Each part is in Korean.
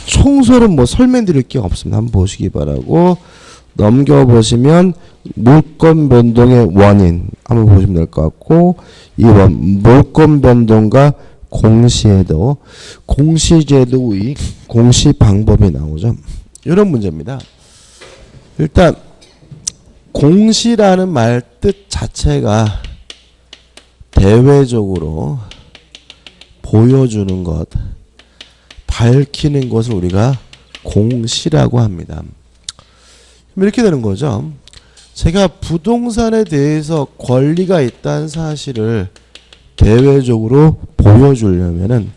총설은 뭐 설명드릴 게 없습니다. 한번 보시기 바라고 넘겨보시면 물권 변동의 원인 한번 보시면 될 것 같고 2번 물권 변동과 공시제도 공시제도의 공시 방법이 나오죠. 이런 문제입니다. 일단 공시라는 말 뜻 자체가 대외적으로 보여주는 것, 밝히는 것을 우리가 공시라고 합니다. 이렇게 되는 거죠. 제가 부동산에 대해서 권리가 있다는 사실을 대외적으로 보여주려면은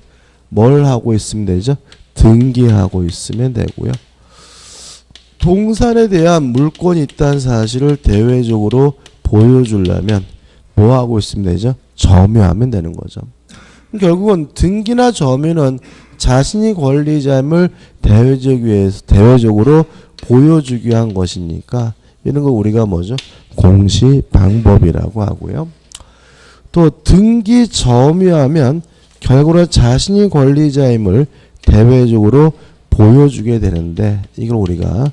뭘 하고 있으면 되죠? 등기하고 있으면 되고요. 동산에 대한 물권이 있다는 사실을 대외적으로 보여주려면 뭐 하고 있으면 되죠? 점유하면 되는 거죠. 결국은 등기나 점유는 자신이 권리자임을 대외적으로 보여주기 위한 것이니까 이런 거 우리가 뭐죠? 공시 방법이라고 하고요. 또 등기 점유하면 결국은 자신이 권리자임을 대외적으로 보여주게 되는데 이걸 우리가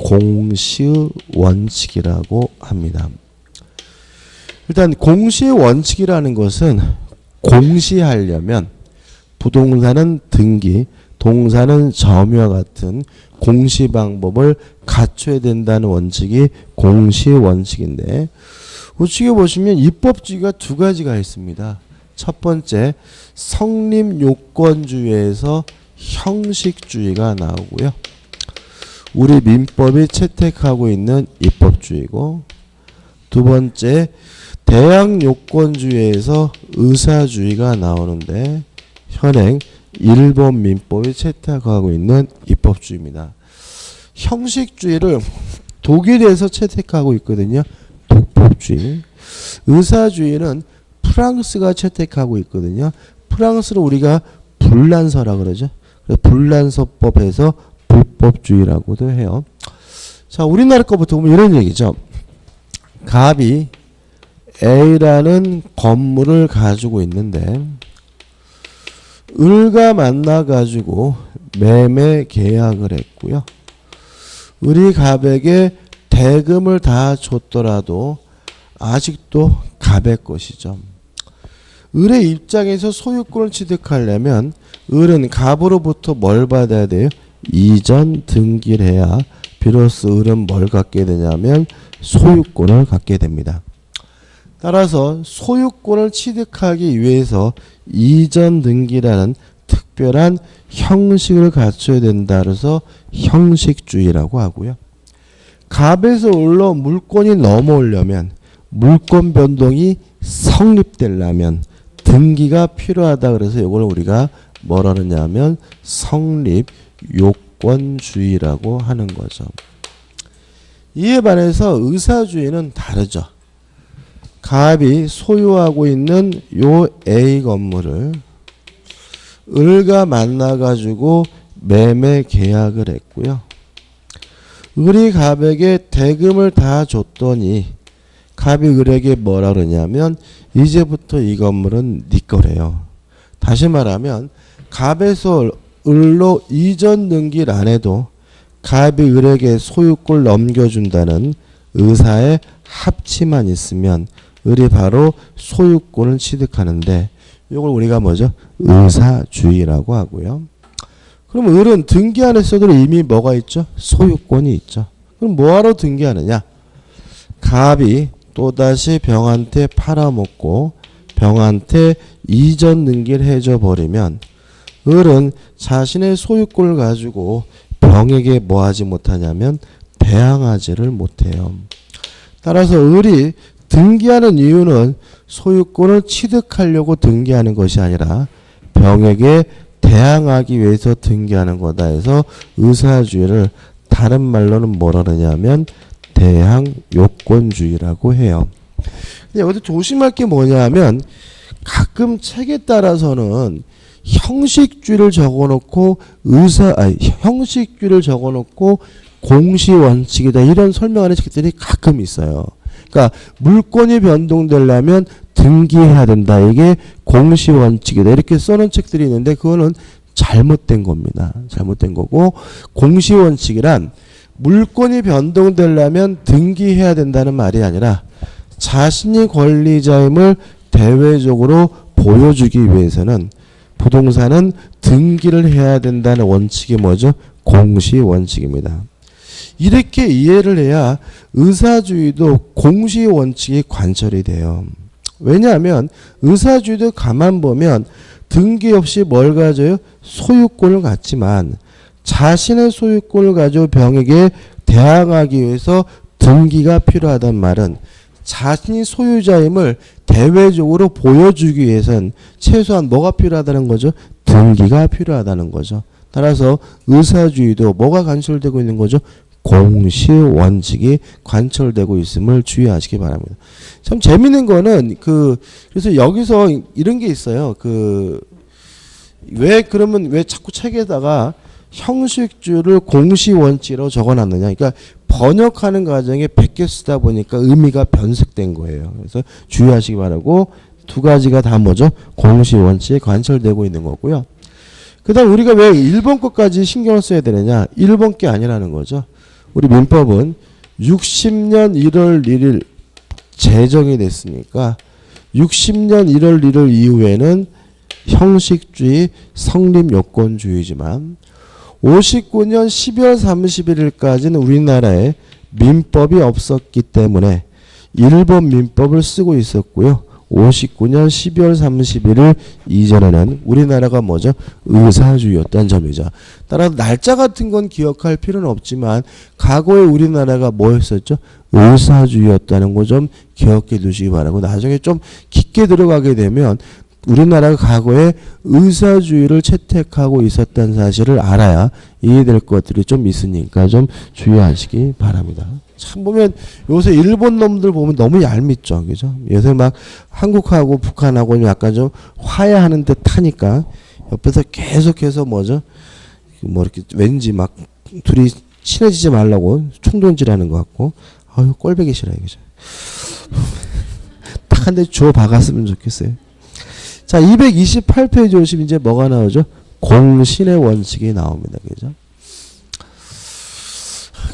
공시의 원칙이라고 합니다. 일단 공시의 원칙이라는 것은 공시하려면 부동산은 등기, 동산은 점유와 같은 공시 방법을 갖춰야 된다는 원칙이 공시의 원칙인데 우측에 보시면 입법주의가 두 가지가 있습니다. 첫 번째 성립요건주의에서 형식주의가 나오고요. 우리 민법이 채택하고 있는 입법주의고 두 번째 대항요건주의에서 의사주의가 나오는데 현행 일본 민법이 채택하고 있는 입법주의입니다. 형식주의를 독일에서 채택하고 있거든요. 독법주의. 의사주의는 프랑스가 채택하고 있거든요. 프랑스를 우리가 불란서라 그러죠. 불란서법에서 불법주의라고도 해요. 자, 우리나라 거부터 보면 이런 얘기죠. 갑이 A라는 건물을 가지고 있는데 을과 만나가지고 매매 계약을 했고요. 을이 갑에게 대금을 다 줬더라도 아직도 갑의 것이죠. 을의 입장에서 소유권을 취득하려면 을은 갑으로부터 뭘 받아야 돼요? 이전 등기를 해야 비로소 을은 뭘 갖게 되냐면 소유권을 갖게 됩니다. 따라서 소유권을 취득하기 위해서 이전 등기라는 특별한 형식을 갖춰야 된다. 그래서 형식주의라고 하고요. 갑에서 을로 물권이 넘어오려면 물권 변동이 성립되려면 등기가 필요하다. 그래서 이걸 우리가 뭐라 하느냐면 성립요건주의라고 하는 거죠. 이에 반해서 의사주의는 다르죠. 갑이 소유하고 있는 요 A 건물을 을과 만나가지고 매매 계약을 했고요. 을이 갑에게 대금을 다 줬더니 갑이 을에게 뭐라 그러냐면 이제부터 이 건물은 네 거래요. 다시 말하면 갑에서 을로 이전 등기를 안 해도 갑이 을에게 소유권을 넘겨준다는 의사의 합치만 있으면 을이 바로 소유권을 취득하는데 이걸 우리가 뭐죠? 의사주의라고 하고요. 그럼 을은 등기 안 했어도 이미 뭐가 있죠? 소유권이 있죠. 그럼 뭐하러 등기하느냐? 갑이 또다시 병한테 팔아먹고 병한테 이전 등기를 해줘 버리면 을은 자신의 소유권을 가지고 병에게 뭐 하지 못하냐면 대항하지를 못해요. 따라서 을이 등기하는 이유는 소유권을 취득하려고 등기하는 것이 아니라 병에게 대항하기 위해서 등기하는 거다 해서 의사주의를 다른 말로는 뭐라 그러냐면 대항요건주의라고 해요. 근데 여기서 조심할 게 뭐냐면 가끔 책에 따라서는 형식주의를 적어놓고 형식주의를 적어놓고 공시원칙이다 이런 설명하는 책들이 가끔 있어요. 그러니까 물권이 변동되려면 등기해야 된다. 이게 공시원칙이다. 이렇게 써놓은 책들이 있는데 그거는 잘못된 겁니다. 잘못된 거고, 공시원칙이란 물권이 변동되려면 등기해야 된다는 말이 아니라 자신이 권리자임을 대외적으로 보여주기 위해서는 부동산은 등기를 해야 된다는 원칙이 뭐죠? 공시원칙입니다. 이렇게 이해를 해야 의사주의도 공시원칙이 관철이 돼요. 왜냐하면 의사주의도 가만 보면 등기 없이 뭘 가져요? 소유권을 갖지만 자신의 소유권을 가지고 병에게 대항하기 위해서 등기가 필요하단 말은 자신이 소유자임을 대외적으로 보여주기 위해선 최소한 뭐가 필요하다는 거죠? 등기가 필요하다는 거죠. 따라서 의사주의도 뭐가 관철되고 있는 거죠? 공시원칙이 관철되고 있음을 주의하시기 바랍니다. 참 재밌는 거는 그래서 여기서 이런 게 있어요. 왜 자꾸 책에다가 형식주를 공시원칙으로 적어놨느냐. 그러니까 번역하는 과정에 100개 쓰다 보니까 의미가 변색된 거예요. 그래서 주의하시기 바라고 두 가지가 다 뭐죠? 공시원칙에 관철되고 있는 거고요. 그 다음 우리가 왜 일본 것까지 신경을 써야 되느냐. 일본 게 아니라는 거죠. 우리 민법은 60년 1월 1일 제정이 됐으니까 60년 1월 1일 이후에는 형식주의 성립요건주의지만 59년 12월 31일까지는 우리나라에 민법이 없었기 때문에 일본 민법을 쓰고 있었고요. 59년 12월 31일 이전에는 우리나라가 뭐죠? 의사주의였다는 점이죠. 따라서 날짜 같은 건 기억할 필요는 없지만 과거에 우리나라가 뭐였었죠? 의사주의였다는 거 좀 기억해 두시기 바라고 나중에 좀 깊게 들어가게 되면 우리나라가 과거에 의사주의를 채택하고 있었다는 사실을 알아야 이해될 것들이 좀 있으니까 좀 주의하시기 바랍니다. 참 보면 요새 일본 놈들 보면 너무 얄밉죠. 그죠? 요새 막 한국하고 북한하고 약간 좀 화해하는 듯 하니까 옆에서 계속해서 뭐죠? 뭐 이렇게 왠지 막 둘이 친해지지 말라고 총동질하는 것 같고 아유 꼴보기 싫어요. 그죠? 딱 한 대 주워 박았으면 좋겠어요. 자, 228페이지 오시면 이제 뭐가 나오죠? 공신의 원칙이 나옵니다. 그죠?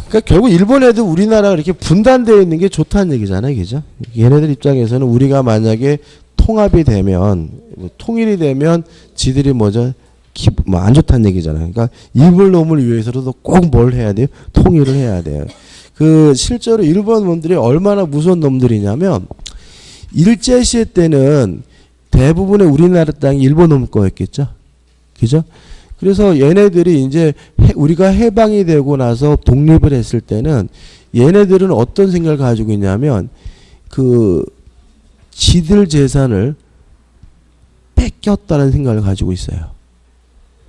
그러니까 결국 일본 애들 우리나라가 이렇게 분단되어 있는 게 좋다는 얘기잖아요. 그죠? 얘네들 입장에서는 우리가 만약에 통합이 되면, 통일이 되면 지들이 뭐죠? 안 좋다는 얘기잖아요. 그러니까 일본 놈을 위해서라도 꼭 뭘 해야 돼요? 통일을 해야 돼요. 실제로 일본 놈들이 얼마나 무서운 놈들이냐면, 일제시대 때는 대부분의 우리나라 땅이 일본 놈 거였겠죠. 그죠? 그래서 얘네들이 이제 우리가 해방이 되고 나서 독립을 했을 때는 얘네들은 어떤 생각을 가지고 있냐면 지들 재산을 뺏겼다는 생각을 가지고 있어요.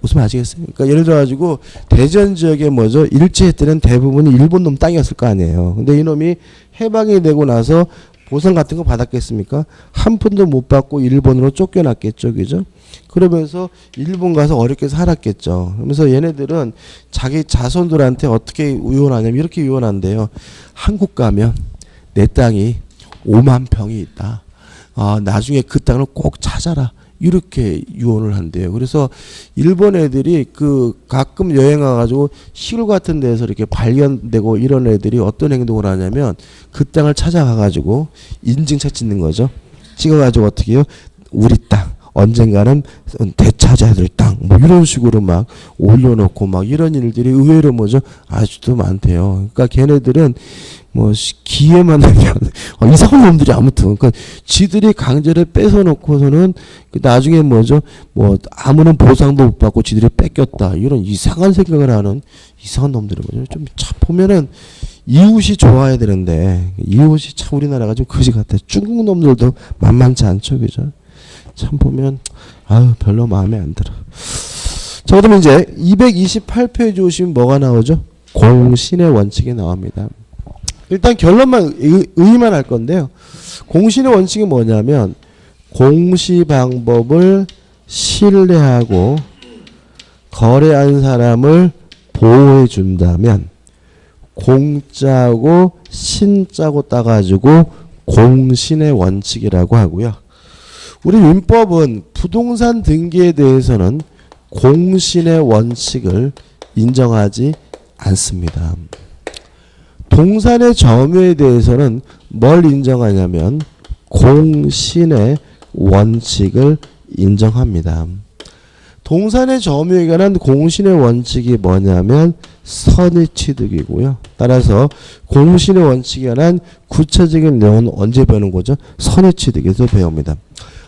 무슨 말 아시겠어요? 그러니까 예를 들어 가지고 대전 지역에 뭐죠? 일제 때는 대부분이 일본 놈 땅이었을 거 아니에요. 근데 이놈이 해방이 되고 나서 보상 같은 거 받았겠습니까? 한 푼도 못 받고 일본으로 쫓겨났겠죠. 그죠? 그러면서 일본 가서 어렵게 살았겠죠. 그러면서 얘네들은 자기 자손들한테 어떻게 유언하냐면 이렇게 유언한대요. 한국 가면 내 땅이 5만 평이 있다. 나중에 그 땅을 꼭 찾아라. 이렇게 유언을 한대요. 그래서 일본 애들이 가끔 여행 와가지고 시골 같은 데서 이렇게 발견되고 이런 애들이 어떤 행동을 하냐면 그 땅을 찾아가가지고 인증차 찍는 거죠. 찍어가지고 어떻게 해요? 우리 땅. 언젠가는 대차자들 땅. 뭐 이런 식으로 막 올려놓고 막 이런 일들이 의외로 뭐죠? 아직도 많대요. 그러니까 걔네들은 뭐 기회만 되면 이상한 놈들이 아무튼 그러니까 지들이 강제로 뺏어놓고서는 나중에 뭐죠? 뭐 아무런 보상도 못 받고 지들이 뺏겼다 이런 이상한 생각을 하는 이상한 놈들인 거죠. 좀 참 보면은 이웃이 좋아야 되는데 이웃이 참 우리나라가 좀 거지 같아. 중국 놈들도 만만치 않죠, 그죠? 참 보면 별로 마음에 안 들어. 자, 그러면 이제 228페이지 오시면 뭐가 나오죠? 공신의 원칙이 나옵니다. 일단 결론만 의의만 할 건데요. 공신의 원칙이 뭐냐면 공시 방법을 신뢰하고 거래한 사람을 보호해 준다면 공짜고 신짜고 따가지고 공신의 원칙이라고 하고요. 우리 민법은 부동산 등기에 대해서는 공신의 원칙을 인정하지 않습니다. 동산의 점유에 대해서는 뭘 인정하냐면 공신의 원칙을 인정합니다. 동산의 점유에 관한 공신의 원칙이 뭐냐면 선의취득이고요. 따라서 공신의 원칙에 관한 구체적인 내용은 언제 배우는 거죠? 선의취득에서 배웁니다.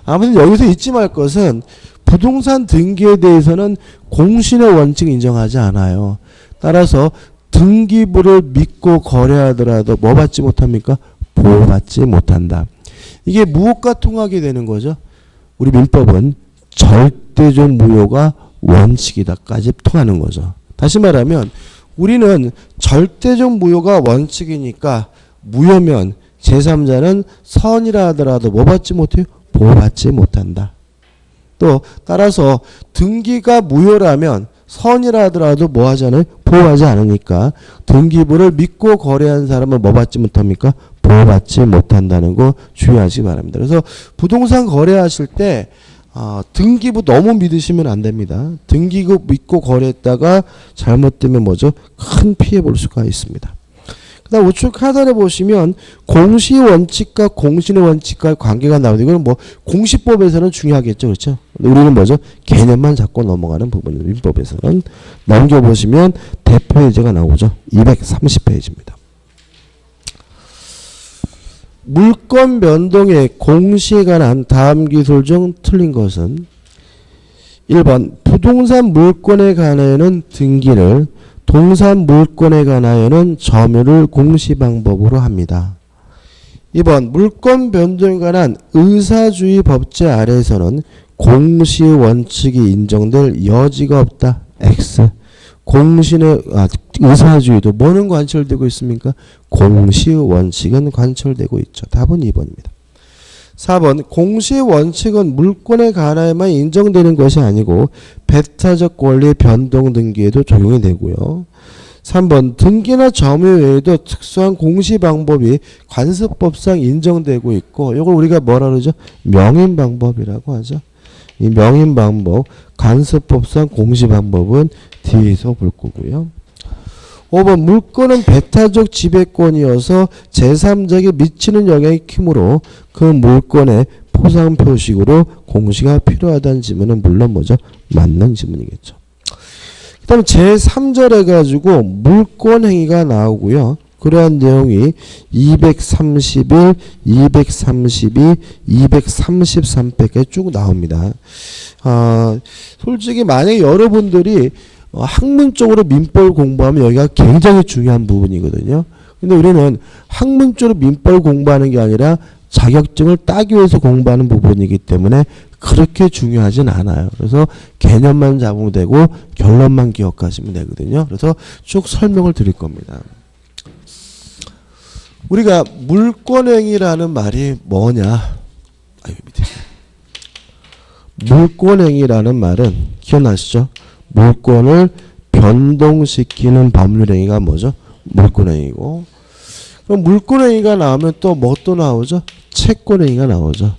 아무튼 여기서 잊지 말 것은 부동산 등기에 대해서는 공신의 원칙을 인정하지 않아요. 따라서 등기부를 믿고 거래하더라도 뭐 받지 못합니까? 보호받지 못한다. 이게 무엇과 통하게 되는 거죠? 우리 민법은 절대적 무효가 원칙이다까지 통하는 거죠. 다시 말하면 우리는 절대적 무효가 원칙이니까 무효면 제3자는 선이라 하더라도 뭐 받지 못해요? 보호받지 못한다. 또 따라서 등기가 무효라면 선이라 하더라도 뭐 하잖아요? 보호하지 않으니까 등기부를 믿고 거래한 사람은 뭐 받지 못합니까? 보호받지 못한다는 거 주의하시기 바랍니다. 그래서 부동산 거래하실 때 등기부 너무 믿으시면 안 됩니다. 등기부 믿고 거래했다가 잘못되면 뭐죠? 큰 피해 볼 수가 있습니다. 그 다음 우측 하단에 보시면 공시원칙과 공신의 원칙과 관계가 나오는데 이건 뭐 공시법에서는 중요하겠죠. 그렇죠? 우리는 뭐죠? 개념만 잡고 넘어가는 부분입니다. 민법에서는 넘겨보시면 대표 예제가 나오죠. 230페이지입니다. 물권 변동의 공시에 관한 다음 기술 중 틀린 것은 1번 부동산 물권에 관하여는 등기를 동산 물권에 관하여는 점유를 공시 방법으로 합니다. 2번 물권 변동에 관한 의사주의 법제 아래에서는 공시 원칙이 인정될 여지가 없다. X. 공신의 의사주의도 뭐는 관철되고 있습니까? 공시 원칙은 관철되고 있죠. 답은 2번입니다. 4번 공시의 원칙은 물권에 관하여만 인정되는 것이 아니고 배타적 권리 변동 등기에도 적용이 되고요. 3번 등기나 점유 외에도 특수한 공시 방법이 관습법상 인정되고 있고 이걸 우리가 뭐라 그러죠? 명인 방법이라고 하죠. 이 명인 방법, 관습법상 공시 방법은 뒤에서 볼 거고요. 5번 물권은 배타적 지배권이어서 제3자에게 미치는 영향이 크므로 그 물권의 포상 표식으로 공시가 필요하다는 지문은 물론 뭐죠? 맞는 지문이겠죠. 그 다음에 제3절 해가지고 물권 행위가 나오고요. 그러한 내용이 231, 232, 233페이지까지 쭉 나옵니다. 솔직히 만약에 여러분들이 학문적으로 민법을 공부하면 여기가 굉장히 중요한 부분이거든요. 근데 우리는 학문적으로 민법을 공부하는 게 아니라 자격증을 따기 위해서 공부하는 부분이기 때문에 그렇게 중요하진 않아요. 그래서 개념만 잡으면 되고 결론만 기억하시면 되거든요. 그래서 쭉 설명을 드릴 겁니다. 우리가 물권행위라는 말이 뭐냐? 물권행위라는 말은 기억나시죠? 물권을 변동시키는 법률행위가 뭐죠? 물권행위고. 그럼 물권행위가 나오면 또 뭐 또 나오죠? 채권행위가 나오죠.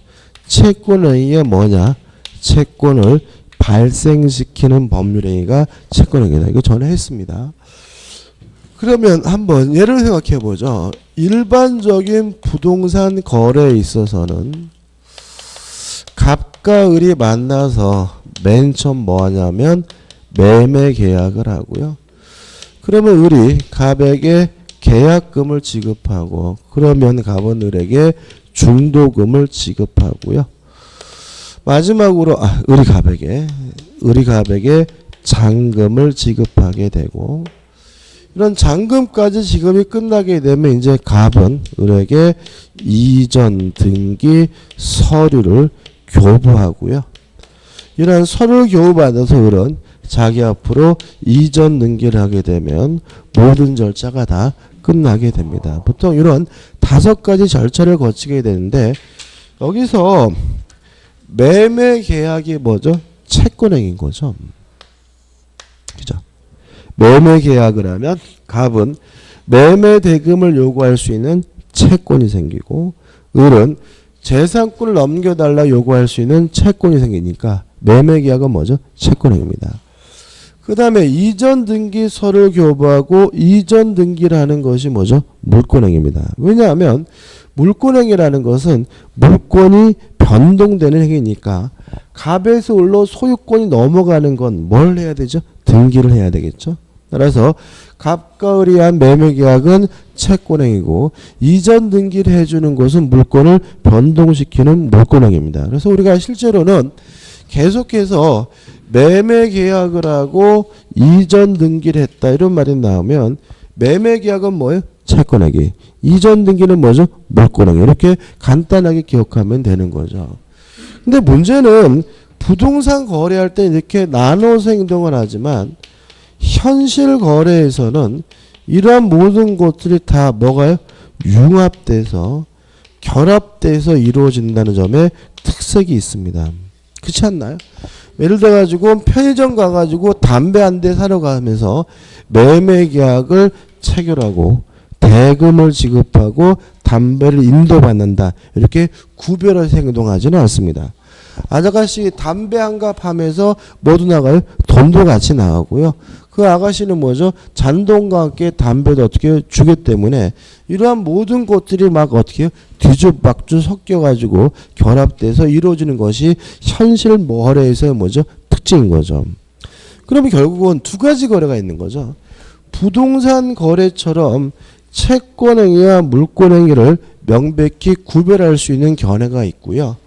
채권행위가 뭐냐? 채권을 발생시키는 법률행위가 채권행위다. 이거 전에 했습니다. 그러면 한번 예를 생각해 보죠. 일반적인 부동산 거래에 있어서는 갑과 을이 만나서 맨 처음 뭐 하냐면 매매 계약을 하고요. 그러면 을이 갑에게 계약금을 지급하고 그러면 갑은 을에게 중도금을 지급하고요. 마지막으로 을이 갑에게 잔금을 지급하게 되고 이런 잔금까지 지급이 끝나게 되면 이제 갑은 을에게 이전 등기 서류를 교부하고요. 이러한 서류를 교부받아서 을은 자기 앞으로 이전 등기를 하게 되면 모든 절차가 다 끝나게 됩니다. 보통 이런 5가지 절차를 거치게 되는데 여기서 매매 계약이 뭐죠? 채권행위인 거죠. 그죠? 매매 계약을 하면 갑은 매매 대금을 요구할 수 있는 채권이 생기고 을은 재산권을 넘겨달라 요구할 수 있는 채권이 생기니까 매매계약은 뭐죠? 채권행위입니다. 그 다음에 이전 등기서를 교부하고 이전 등기를 하는 것이 뭐죠? 물권행위입니다. 왜냐하면 물권행위라는 것은 물권이 변동되는 행위니까 갑에서 을로 소유권이 넘어가는 건 뭘 해야 되죠? 등기를 해야 되겠죠. 따라서 갑과 을이 한 매매계약은 채권행위고 이전 등기를 해주는 것은 물권을 변동시키는 물권행위입니다. 그래서 우리가 실제로는 계속해서 매매계약을 하고 이전 등기를 했다 이런 말이 나오면 매매계약은 뭐예요? 채권행위. 이전 등기는 뭐죠? 물권행위. 이렇게 간단하게 기억하면 되는 거죠. 근데 문제는 부동산 거래할 때 이렇게 나눠서 행동을 하지만 현실 거래에서는 이러한 모든 것들이 다 뭐가요? 융합돼서 결합돼서 이루어진다는 점에 특색이 있습니다. 그렇지 않나요? 예를 들어 가지고 편의점 가가지고 담배 한 대 사러 가면서 매매계약을 체결하고 대금을 지급하고 담배를 인도받는다. 이렇게 구별해서 행동하지는 않습니다. 아저씨 담배 한 갑 하면서 뭐도 나가요? 돈도 같이 나가고요. 그 아가씨는 뭐죠? 잔돈과 함께 담배도 어떻게 주기 때문에 이러한 모든 것들이 막 어떻게 뒤죽박죽 섞여가지고 결합돼서 이루어지는 것이 현실 거래에서의 뭐죠? 특징인 거죠. 그러면 결국은 두 가지 거래가 있는 거죠. 부동산 거래처럼 채권행위와 물권행위를 명백히 구별할 수 있는 거래가 있고요.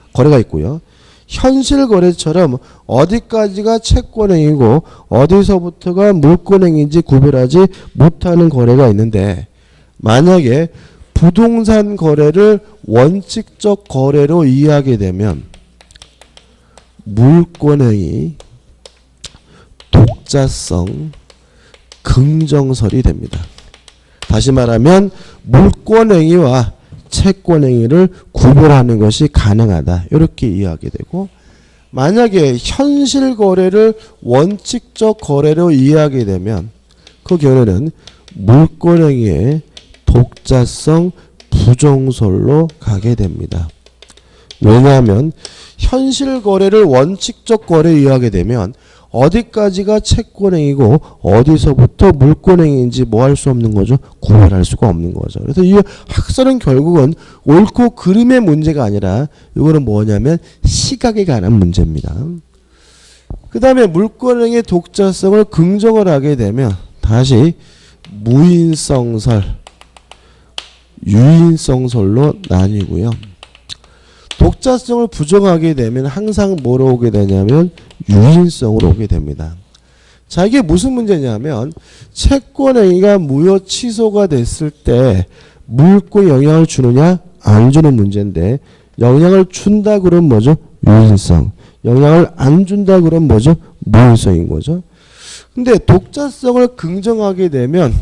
현실 거래처럼 어디까지가 채권행위고 어디서부터가 물권행위인지 구별하지 못하는 거래가 있는데 만약에 부동산 거래를 원칙적 거래로 이해하게 되면 물권행위, 독자성, 긍정설이 됩니다. 다시 말하면 물권행위와 채권행위를 구별하는 것이 가능하다. 이렇게 이해하게 되고 만약에 현실 거래를 원칙적 거래로 이해하게 되면 그 결과는 물권행위의 독자성 부정설로 가게 됩니다. 왜냐하면 현실 거래를 원칙적 거래로 이해하게 되면 어디까지가 채권행위고 어디서부터 물권행위인지 뭐 할 수 없는 거죠? 구별할 수가 없는 거죠. 그래서 이 학설은 결국은 옳고 그름의 문제가 아니라 이거는 뭐냐면 시각에 관한 문제입니다. 그 다음에 물권행위의 독자성을 긍정을 하게 되면 다시 무인성설, 유인성설로 나뉘고요. 독자성을 부정하게 되면 항상 뭐로 오게 되냐면 유인성으로 오게 됩니다. 자, 이게 무슨 문제냐면 채권행위가 무효 취소가 됐을 때 물권에 영향을 주느냐 안 주는 문제인데 영향을 준다 그러면 뭐죠? 유인성. 영향을 안 준다 그러면 뭐죠? 무인성인 거죠. 근데 독자성을 긍정하게 되면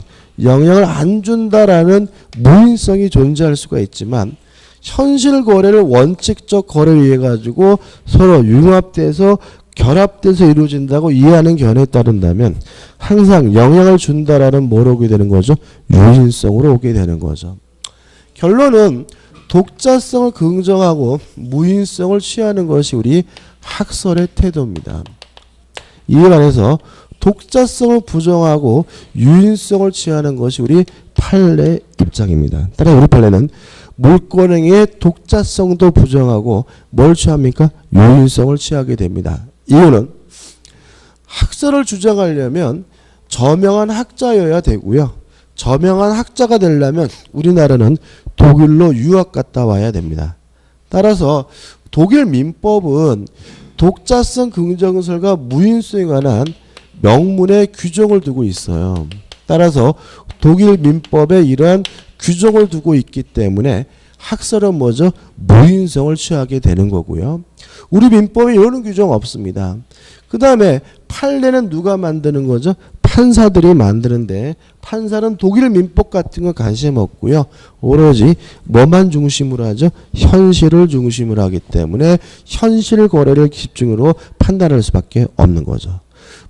영향을 안 준다라는 무인성이 존재할 수가 있지만 현실 거래를 원칙적 거래로 이해 가지고 서로 융합돼서 결합돼서 이루어진다고 이해하는 견해에 따른다면 항상 영향을 준다라는 뭐로 오게 되는 거죠? 유인성으로 오게 되는 거죠. 결론은 독자성을 긍정하고 무인성을 취하는 것이 우리 학설의 태도입니다. 이에 관해서 독자성을 부정하고 유인성을 취하는 것이 우리 판례 입장입니다. 따라 우리 판례는 물권행위의 독자성도 부정하고 뭘 취합니까? 유인성을 취하게 됩니다. 이유는 학설을 주장하려면 저명한 학자여야 되고요. 저명한 학자가 되려면 우리나라는 독일로 유학 갔다 와야 됩니다. 따라서 독일 민법은 독자성 긍정설과 무인성에 관한 명문의 규정을 두고 있어요. 따라서 독일 민법에 이러한 규정을 두고 있기 때문에 학설은 뭐죠? 무인성을 취하게 되는 거고요. 우리 민법에 이런 규정 없습니다. 그 다음에 판례는 누가 만드는 거죠? 판사들이 만드는데 판사는 독일 민법 같은 거 관심 없고요. 오로지 뭐만 중심으로 하죠? 현실을 중심으로 하기 때문에 현실 거래를 집중으로 판단할 수밖에 없는 거죠.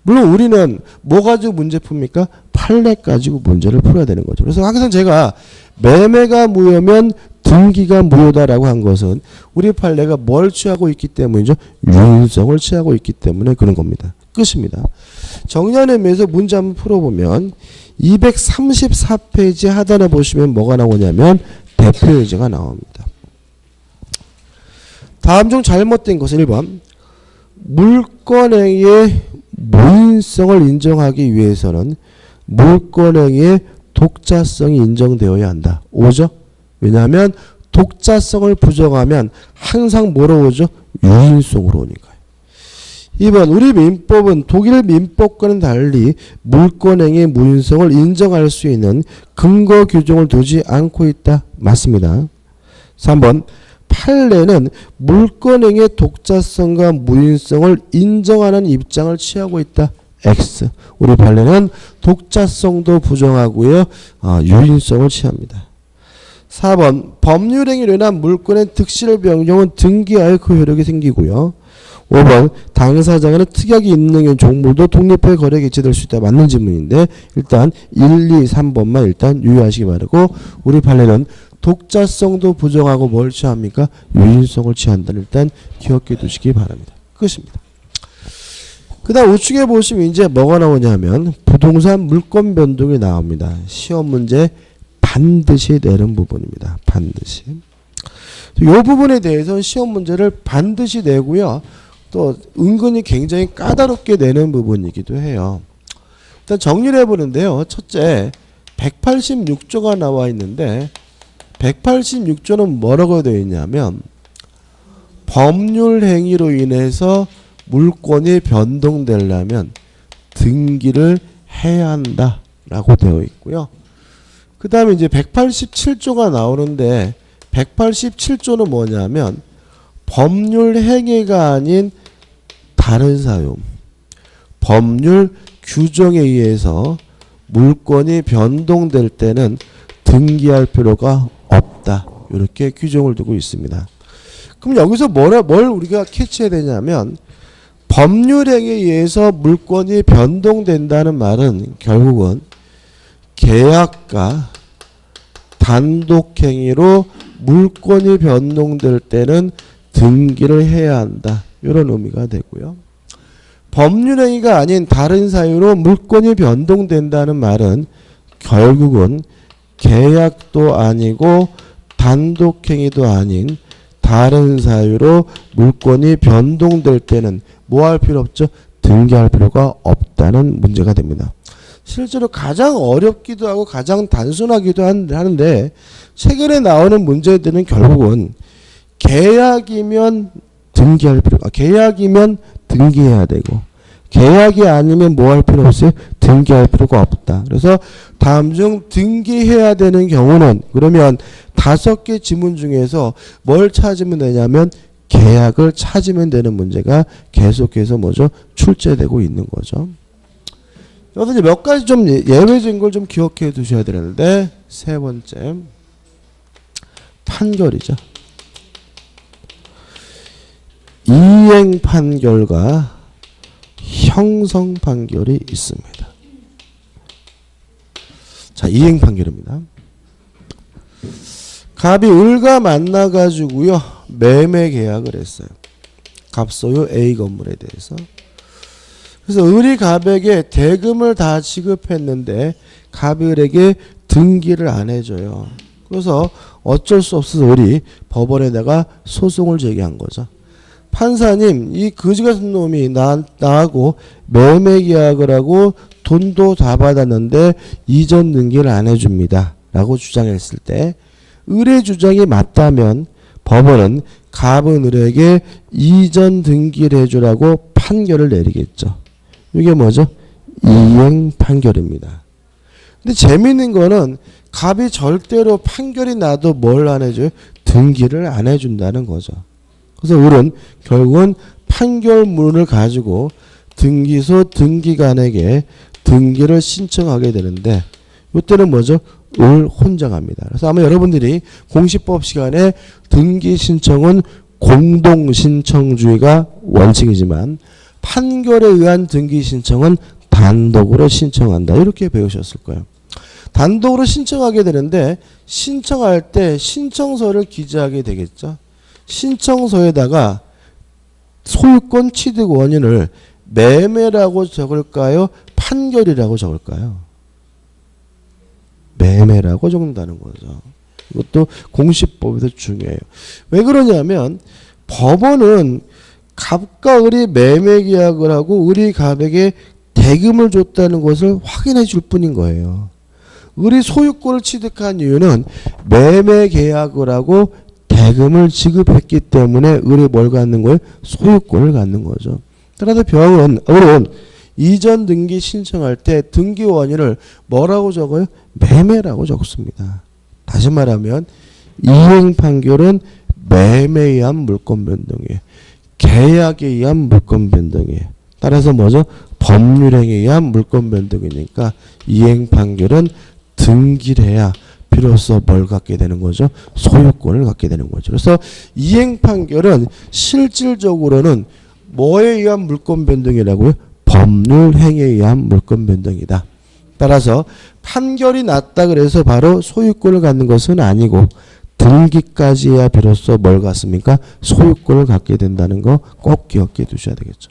물론 우리는 뭐 가지고 문제 풉니까? 판례 가지고 문제를 풀어야 되는 거죠. 그래서 항상 제가 매매가 무효면 등기가 무효다라고 한 것은 우리 판례가 뭘 취하고 있기 때문이죠? 유인성을 취하고 있기 때문에 그런 겁니다. 끝입니다. 정리하는 의미에서 문제 한번 풀어보면 234페이지 하단에 보시면 뭐가 나오냐면 대표 예제가 나옵니다. 다음 중 잘못된 것은 1번 물권행위의 무인성을 인정하기 위해서는 물권행위의 독자성이 인정되어야 한다. 5죠? 왜냐하면 독자성을 부정하면 항상 뭐로 오죠? 유인성으로 오니까요. 2번 우리 민법은 독일 민법과는 달리 물권행위의 무인성을 인정할 수 있는 근거 규정을 두지 않고 있다. 맞습니다. 3번 판례는 물권행위의 독자성과 무인성을 인정하는 입장을 취하고 있다. X. 우리 판례는 독자성도 부정하고요. 유인성을 취합니다. 4번 법률행위로 인한 물권의 득실 변경은 등기하여 그 효력이 생기고요. 5번 당사자간의 특약이 있는 종물도 독립해 거래에 개최될 수 있다. 맞는 질문인데 일단 1, 2, 3번만 일단 유의하시기 바라고 우리 판례는 독자성도 부정하고 뭘 취합니까? 유인성을 취한다는 일단 기억해 두시기 바랍니다. 끝입니다. 그 다음 우측에 보시면 이제 뭐가 나오냐면 부동산 물권 변동이 나옵니다. 시험 문제 반드시 내는 부분입니다. 반드시. 이 부분에 대해서는 시험 문제를 반드시 내고요. 또 은근히 굉장히 까다롭게 내는 부분이기도 해요. 일단 정리를 해보는데요. 첫째 186조가 나와 있는데 186조는 뭐라고 되어 있냐면 법률 행위로 인해서 물권이 변동되려면 등기를 해야 한다 라고 되어 있고요. 그 다음에 이제 187조가 나오는데 187조는 뭐냐면 법률 행위가 아닌 다른 사유, 법률 규정에 의해서 물권이 변동될 때는 등기할 필요가 없다. 이렇게 규정을 두고 있습니다. 그럼 여기서 뭘 우리가 캐치해야 되냐면 법률 행위에 의해서 물권이 변동된다는 말은 결국은 계약과 단독행위로 물권이 변동될 때는 등기를 해야 한다. 이런 의미가 되고요. 법률행위가 아닌 다른 사유로 물권이 변동된다는 말은 결국은 계약도 아니고 단독행위도 아닌 다른 사유로 물권이 변동될 때는 뭐 할 필요 없죠? 등기할 필요가 없다는 문제가 됩니다. 실제로 가장 어렵기도 하고 가장 단순하기도 하는데 최근에 나오는 문제들은 결국은 계약이면 계약이면 등기해야 되고 계약이 아니면 뭐 할 필요 없어요? 등기할 필요가 없다. 그래서 다음 중 등기해야 되는 경우는 그러면 5개 지문 중에서 뭘 찾으면 되냐면 계약을 찾으면 되는 문제가 계속해서 뭐죠? 출제되고 있는 거죠. 여기서 이제 몇 가지 좀 예외적인 걸 좀 기억해 두셔야 되는데 세 번째 판결이죠. 이행 판결과 형성 판결이 있습니다. 자, 이행 판결입니다. 갑이 을과 만나가지고요 매매 계약을 했어요. 갑소유 A 건물에 대해서. 그래서 을이 갑에게 대금을 다 지급했는데 갑이 을에게 등기를 안 해줘요. 그래서 어쩔 수 없어서 을이 법원에다가 소송을 제기한 거죠. 판사님, 이 거지 같은 놈이 나하고 매매 계약을 하고 돈도 다 받았는데 이전 등기를 안 해줍니다. 라고 주장했을 때 을의 주장이 맞다면 법원은 갑은 을에게 이전 등기를 해주라고 판결을 내리겠죠. 이게 뭐죠? 이행 판결입니다. 근데 재미있는 거는 갑이 절대로 판결이 나도 뭘 안 해줘요? 등기를 안 해준다는 거죠. 그래서 을은 결국은 판결문을 가지고 등기소 등기관에게 등기를 신청하게 되는데 이때는 뭐죠? 을 혼정합니다. 그래서 아마 여러분들이 공시법 시간에 등기 신청은 공동신청주의가 원칙이지만 판결에 의한 등기 신청은 단독으로 신청한다. 이렇게 배우셨을 거예요. 단독으로 신청하게 되는데 신청할 때 신청서를 기재하게 되겠죠. 신청서에다가 소유권 취득 원인을 매매라고 적을까요? 판결이라고 적을까요? 매매라고 적는다는 거죠. 이것도 공시법에서 중요해요. 왜 그러냐면 법원은 갑과 을이 매매 계약을 하고 을이 갑에게 대금을 줬다는 것을 확인해 줄 뿐인 거예요. 을이 소유권을 취득한 이유는 매매 계약을 하고 대금을 지급했기 때문에 을이 뭘 갖는 거예요? 소유권을 갖는 거죠. 따라서 을은 이전 등기 신청할 때 등기 원인을 뭐라고 적어요? 매매라고 적습니다. 다시 말하면 이행 판결은 매매에 의한 물권 변동이에요. 계약에 의한 물권 변동이에요. 따라서 뭐죠? 법률행위에 의한 물권 변동이니까 이행 판결은 등기를 해야 비로소 뭘 갖게 되는 거죠? 소유권을 갖게 되는 거죠. 그래서 이행 판결은 실질적으로는 뭐에 의한 물권 변동이라고요? 법률행위에 의한 물권 변동이다. 따라서 판결이 났다 그래서 바로 소유권을 갖는 것은 아니고 등기까지 해야 비로소 뭘 갖습니까? 소유권을 갖게 된다는 거 꼭 기억해 두셔야 되겠죠.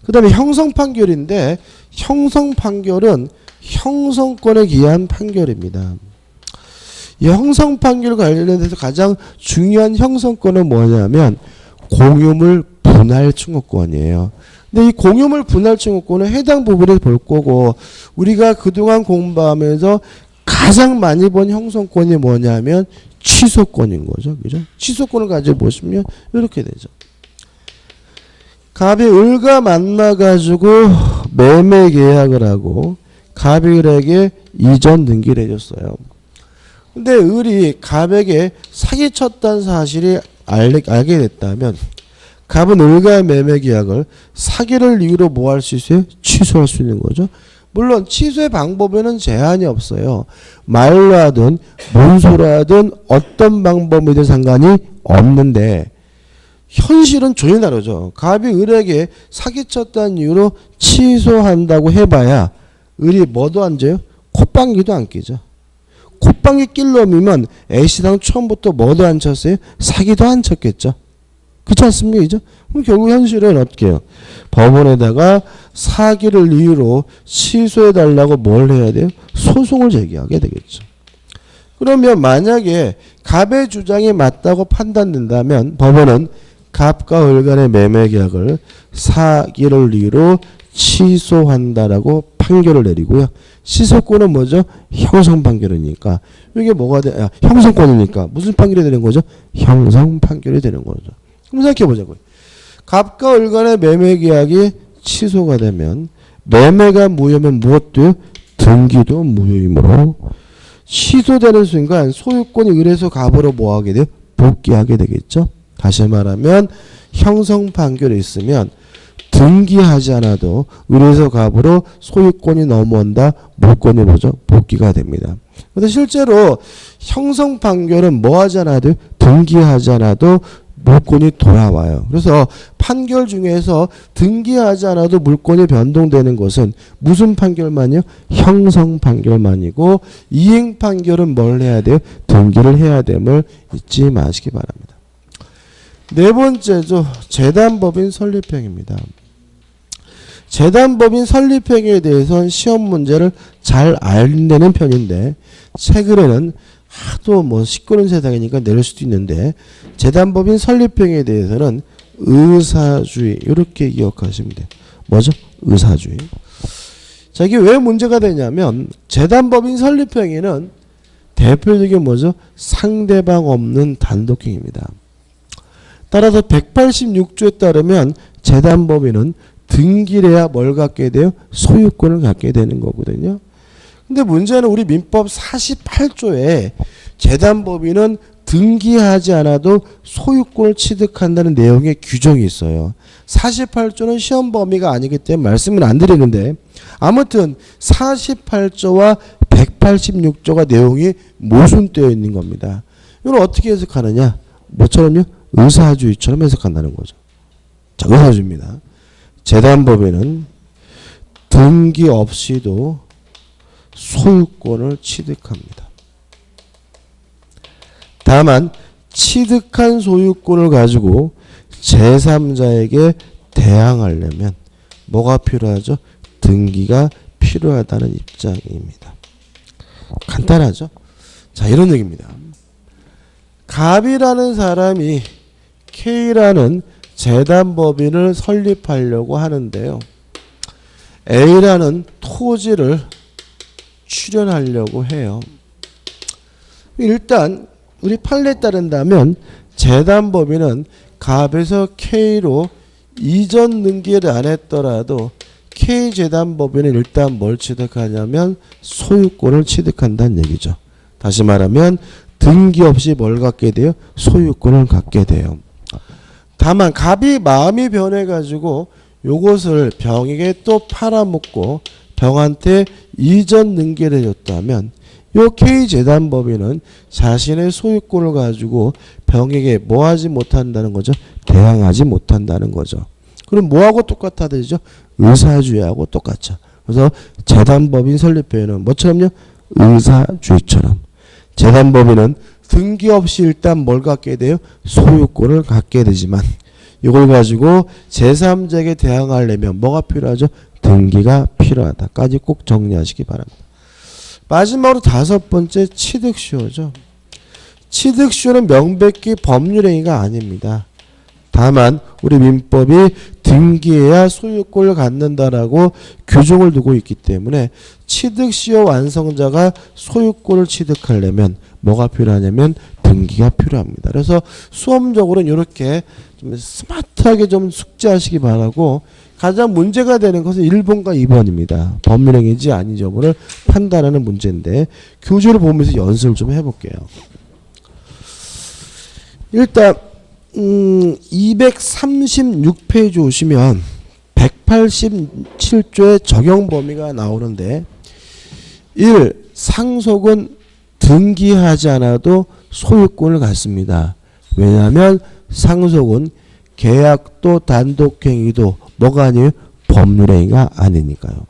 그 다음에 형성판결인데 형성판결은 형성권에 기한 판결입니다. 이 형성판결 관련해서 가장 중요한 형성권은 뭐냐면 공유물 분할 청구권이에요. 근데 이 공유물 분할 청구권은 해당 부분을 볼 거고 우리가 그동안 공부하면서 가장 많이 본 형성권이 뭐냐면 취소권인 거죠. 그죠? 취소권을 가지고 보시면 이렇게 되죠. 갑이 을과 만나가지고 매매 계약을 하고 갑이 을에게 이전 등기를 해줬어요. 근데 을이 갑에게 사기쳤다는 사실이 알게 됐다면 갑은 을과의 매매 계약을 사기를 이유로 뭐 할 수 있어요? 취소할 수 있는 거죠. 물론 취소의 방법에는 제한이 없어요. 말로 하든 문서로 하든 어떤 방법이든 상관이 없는데 현실은 전혀 다르죠. 갑이 을에게 사기쳤다는 이유로 취소한다고 해봐야 을이 뭐도 안 져요? 콧방귀도 안 끼죠. 콧방귀 낄 놈이면 A씨랑 처음부터 뭐도 안 쳤어요? 사기도 안 쳤겠죠. 그렇지 않습니까? 그죠? 그럼 결국 현실은 어떻게 해요? 법원에다가 사기를 이유로 취소해달라고 뭘 해야 돼요? 소송을 제기하게 되겠죠. 그러면 만약에 갑의 주장이 맞다고 판단된다면 법원은 갑과 을 간의 매매 계약을 사기를 이유로 취소한다라고 판결을 내리고요. 취소권은 뭐죠? 형성 판결이니까. 이게 뭐가 돼? 형성권이니까 무슨 판결이 되는 거죠? 형성 판결이 되는 거죠. 그럼 생각해 보자고요. 갑과 을 간의 매매 계약이 취소가 되면 매매가 무효면 무엇도요? 등기도 무효이므로 취소되는 순간 소유권이 을에서 갑으로 뭐하게 돼요? 복귀하게 되겠죠. 다시 말하면 형성 판결이 있으면 등기하지 않아도 을에서 갑으로 소유권이 넘어온다. 물권이 뭐죠? 복귀가 됩니다. 그런데 실제로 형성 판결은 뭐 하지 않아도 등기하지 않아도 물권이 돌아와요. 그래서 판결 중에서 등기하지 않아도 물권이 변동되는 것은 무슨 판결만이요? 형성 판결만이고 이행 판결은 뭘 해야 돼요? 등기를 해야 됨을 잊지 마시기 바랍니다. 네 번째죠. 재단법인 설립행위입니다. 재단법인 설립행위에 대해서는 시험 문제를 잘 알리는 편인데 최근에는 하도 뭐 19년 세상이니까 내릴 수도 있는데 재단법인 설립행위에 대해서는 의사주의 이렇게 기억하시면 돼요. 뭐죠? 의사주의. 자, 이게 왜 문제가 되냐면 재단법인 설립행위는 대표적인 뭐죠? 상대방 없는 단독행위입니다. 따라서 186조에 따르면 재단법인은 등기를 해야 뭘 갖게 돼요? 소유권을 갖게 되는 거거든요. 근데 문제는 우리 민법 48조에 재단법인은 등기하지 않아도 소유권을 취득한다는 내용의 규정이 있어요. 48조는 시험 범위가 아니기 때문에 말씀은 안 드리는데 아무튼 48조와 186조가 내용이 모순되어 있는 겁니다. 이걸 어떻게 해석하느냐? 뭐처럼요? 의사주의처럼 해석한다는 거죠. 자, 의사주의입니다. 재단법인은 등기 없이도 소유권을 취득합니다. 다만 취득한 소유권을 가지고 제3자에게 대항하려면 뭐가 필요하죠? 등기가 필요하다는 입장입니다. 간단하죠? 자, 이런 얘기입니다. 갑이라는 사람이 K라는 재단법인을 설립하려고 하는데요. A라는 토지를 출연하려고 해요. 일단 우리 판례에 따른다면 재단법인은 갑에서 K로 이전 등기를 안 했더라도 K재단법인은 일단 뭘 취득하냐면 소유권을 취득한다는 얘기죠. 다시 말하면 등기 없이 뭘 갖게 돼요? 소유권을 갖게 돼요. 다만 갑이 마음이 변해가지고 요것을 병에게 또 팔아먹고 병한테 이전 등기를 해줬다면 요 K재단법인은 자신의 소유권을 가지고 병에게 뭐하지 못한다는 거죠? 대항하지 못한다는 거죠. 그럼 뭐하고 똑같아 되죠? 의사주의하고 똑같죠. 그래서 재단법인 설립회는 뭐처럼요? 의사주의처럼. 재단법인은 등기 없이 일단 뭘 갖게 돼요? 소유권을 갖게 되지만 이걸 가지고 제3자에게 대항하려면 뭐가 필요하죠? 등기가 필요하다까지 꼭 정리하시기 바랍니다. 마지막으로 5번째 취득시효죠. 취득시효는 명백히 법률행위가 아닙니다. 다만 우리 민법이 등기해야 소유권을 갖는다라고 규정을 두고 있기 때문에 취득시효 완성자가 소유권을 취득하려면 뭐가 필요하냐면 등기가 필요합니다. 그래서 수험적으로는 이렇게 좀 스마트하게 좀 숙지하시기 바라고 가장 문제가 되는 것은 1번과 2번입니다. 법률행위인지 아닌지 여부를 판단하는 문제인데 교재를 보면서 연습을 좀 해볼게요. 일단 236페이지 오시면 187조의 적용 범위가 나오는데 1. 상속은 등기하지 않아도 소유권을 갖습니다. 왜냐하면 상속은 계약도 단독행위도 뭐가 아니에요? 법률행위가 아니니까요.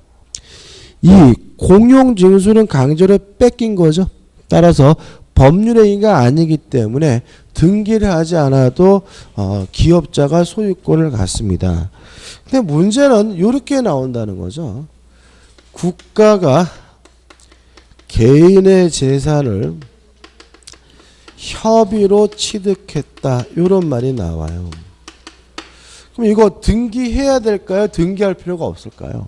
2. 공용징수는 강제로 뺏긴 거죠. 따라서 법률행위가 아니기 때문에 등기를 하지 않아도 기업자가 소유권을 갖습니다. 근데 문제는 이렇게 나온다는 거죠. 국가가 개인의 재산을 협의로 취득했다. 이런 말이 나와요. 그럼 이거 등기해야 될까요? 등기할 필요가 없을까요?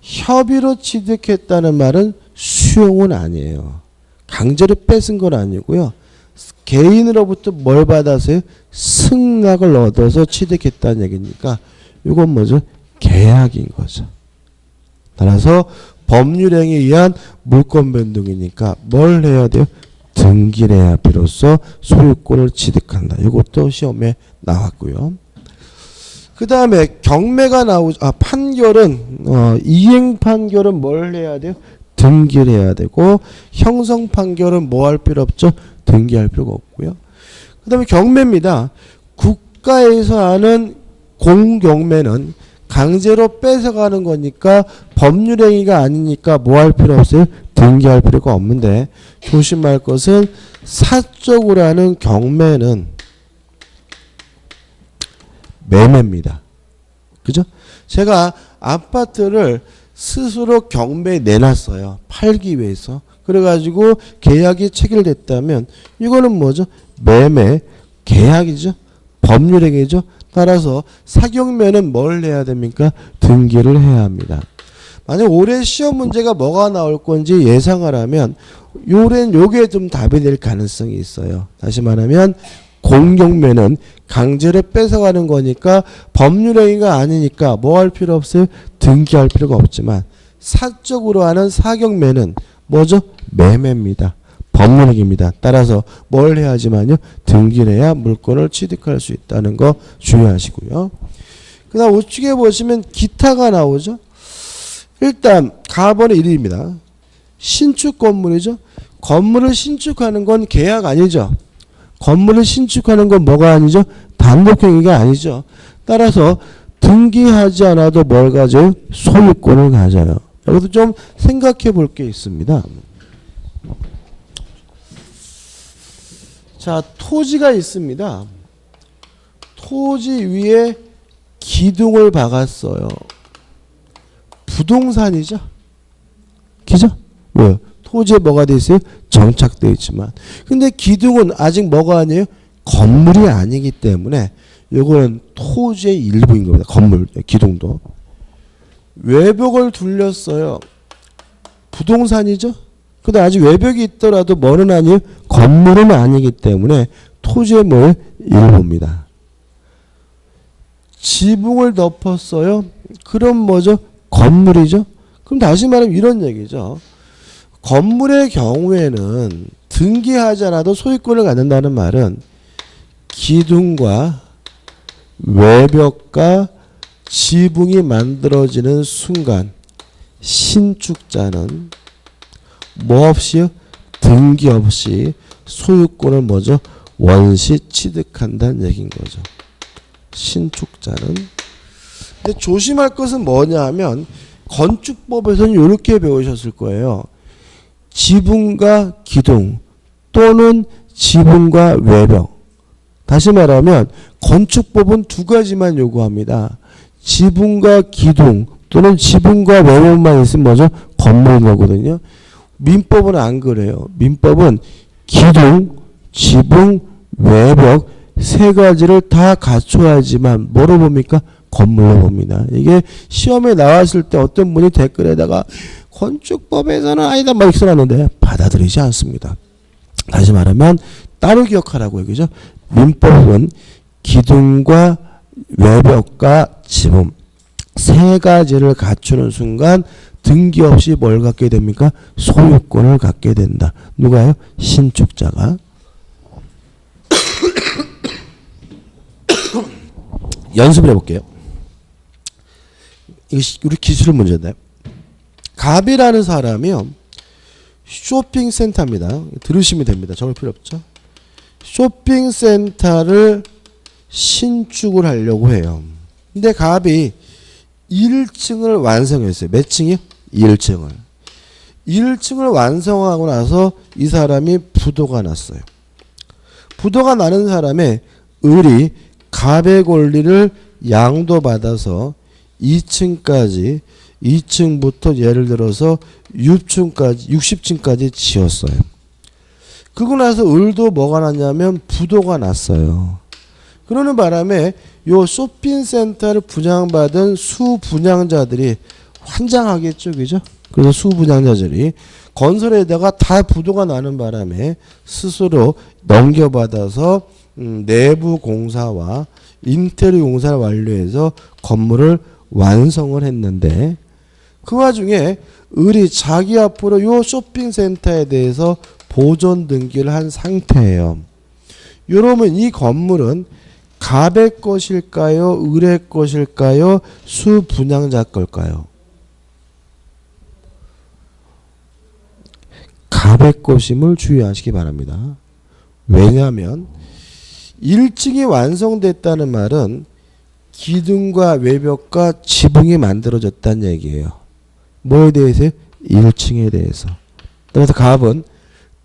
협의로 취득했다는 말은 수용은 아니에요. 강제로 뺏은 건 아니고요. 개인으로부터 뭘 받아서요? 승낙을 얻어서 취득했다는 얘기니까 이건 뭐죠? 계약인 거죠. 따라서 법률행위에 의한 물권 변동이니까 뭘 해야 돼요? 등기를 해야 비로소 소유권을 취득한다. 이것도 시험에 나왔고요. 그 다음에 경매가 나오죠. 판결은 이행 판결은 뭘 해야 돼요? 등기를 해야 되고 형성 판결은 뭐 할 필요 없죠? 등기할 필요가 없고요. 그 다음에 경매입니다. 국가에서 하는 공경매는 강제로 뺏어가는 거니까 법률행위가 아니니까 뭐 할 필요 없어요? 등기할 필요가 없는데 조심할 것은 사적으로 하는 경매는 매매입니다. 그죠? 제가 아파트를 스스로 경매에 내놨어요. 팔기 위해서. 그래가지고 계약이 체결됐다면 이거는 뭐죠? 매매, 계약이죠. 법률행위죠. 따라서 사경매는 뭘 해야 됩니까? 등기를 해야 합니다. 만약 올해 시험 문제가 뭐가 나올 건지 예상을 하면 올해는 요게 좀 답이 될 가능성이 있어요. 다시 말하면 공경매는 강제로 뺏어가는 거니까 법률행위가 아니니까 뭐 할 필요 없어요? 등기할 필요가 없지만 사적으로 하는 사경매는 뭐죠? 매매입니다. 법률행위입니다. 따라서 뭘 해야지만요? 등기를 해야 물권을 취득할 수 있다는 거 주의하시고요. 그 다음 우측에 보시면 기타가 나오죠. 일단 가번의 1입니다. 신축 건물이죠. 건물을 신축하는 건 계약 아니죠. 건물을 신축하는 건 뭐가 아니죠? 단독행위가 아니죠. 따라서 등기하지 않아도 뭘 가져요? 소유권을 가져요. 여기서 좀 생각해 볼 게 있습니다. 자, 토지가 있습니다. 토지 위에 기둥을 박았어요. 부동산이죠. 그죠? 왜요? 토지에 뭐가 돼 있어요? 정착되어 있지만. 근데 기둥은 아직 뭐가 아니에요? 건물이 아니기 때문에 이거는 토지의 일부인 겁니다. 건물, 기둥도. 외벽을 둘렸어요. 부동산이죠? 근데 아직 외벽이 있더라도 뭐는 아니에요? 건물은 아니기 때문에 토지의 뭐예요? 일부입니다. 지붕을 덮었어요. 그럼 뭐죠? 건물이죠? 그럼 다시 말하면 이런 얘기죠. 건물의 경우에는 등기하지 않아도 소유권을 갖는다는 말은 기둥과 외벽과 지붕이 만들어지는 순간 신축자는 뭐 없이요? 등기 없이 소유권을 뭐죠? 원시 취득한다는 얘기인 거죠. 신축자는. 근데 조심할 것은 뭐냐 하면 건축법에서는 이렇게 배우셨을 거예요. 지붕과 기둥 또는 지붕과 외벽. 다시 말하면 건축법은 두 가지만 요구합니다. 지붕과 기둥 또는 지붕과 외벽만 있으면 뭐죠? 건물인 거거든요. 민법은 안 그래요. 민법은 기둥, 지붕, 외벽 세 가지를 다 갖춰야지만 뭐로 봅니까? 건물로 봅니다. 이게 시험에 나왔을 때 어떤 분이 댓글에다가 건축법에서는 아니다 막 이렇게 써놨는데 받아들이지 않습니다. 다시 말하면 따로 기억하라고 얘기죠. 민법은 기둥과 외벽과 지붕 세 가지를 갖추는 순간 등기 없이 뭘 갖게 됩니까? 소유권을 갖게 된다. 누가요? 신축자가. 연습을 해볼게요. 이거 우리 기술 문제인데. 갑이라는 사람이요. 쇼핑센터입니다. 들으시면 됩니다. 적을 필요 없죠. 쇼핑센터를 신축을 하려고 해요. 근데 갑이 1층을 완성했어요. 몇 층이요? 1층을. 1층을 완성하고 나서 이 사람이 부도가 났어요. 부도가 나는 사람의 을이 갑의 권리를 양도받아서 2층까지 2층부터 예를 들어서 60층까지 지었어요. 그러고 나서 을도 뭐가 났냐면 부도가 났어요. 그러는 바람에 요 쇼핑센터를 분양받은 수분양자들이 환장하겠죠. 그죠? 그래서 수분양자들이 건설에다가 다 부도가 나는 바람에 스스로 넘겨받아서 내부 공사와 인테리어 공사를 완료해서 건물을 완성을 했는데 그 와중에 을이 자기 앞으로 요 쇼핑센터에 대해서 보존 등기를 한 상태예요. 이러면 이 건물은 갑의 것일까요? 을의 것일까요? 수분양자 걸까요? 갑의 것임을 주의하시기 바랍니다. 왜냐하면 1층이 완성됐다는 말은 기둥과 외벽과 지붕이 만들어졌다는 얘기예요. 뭐에 대해서요? 1층에 대해서. 그래서 갑은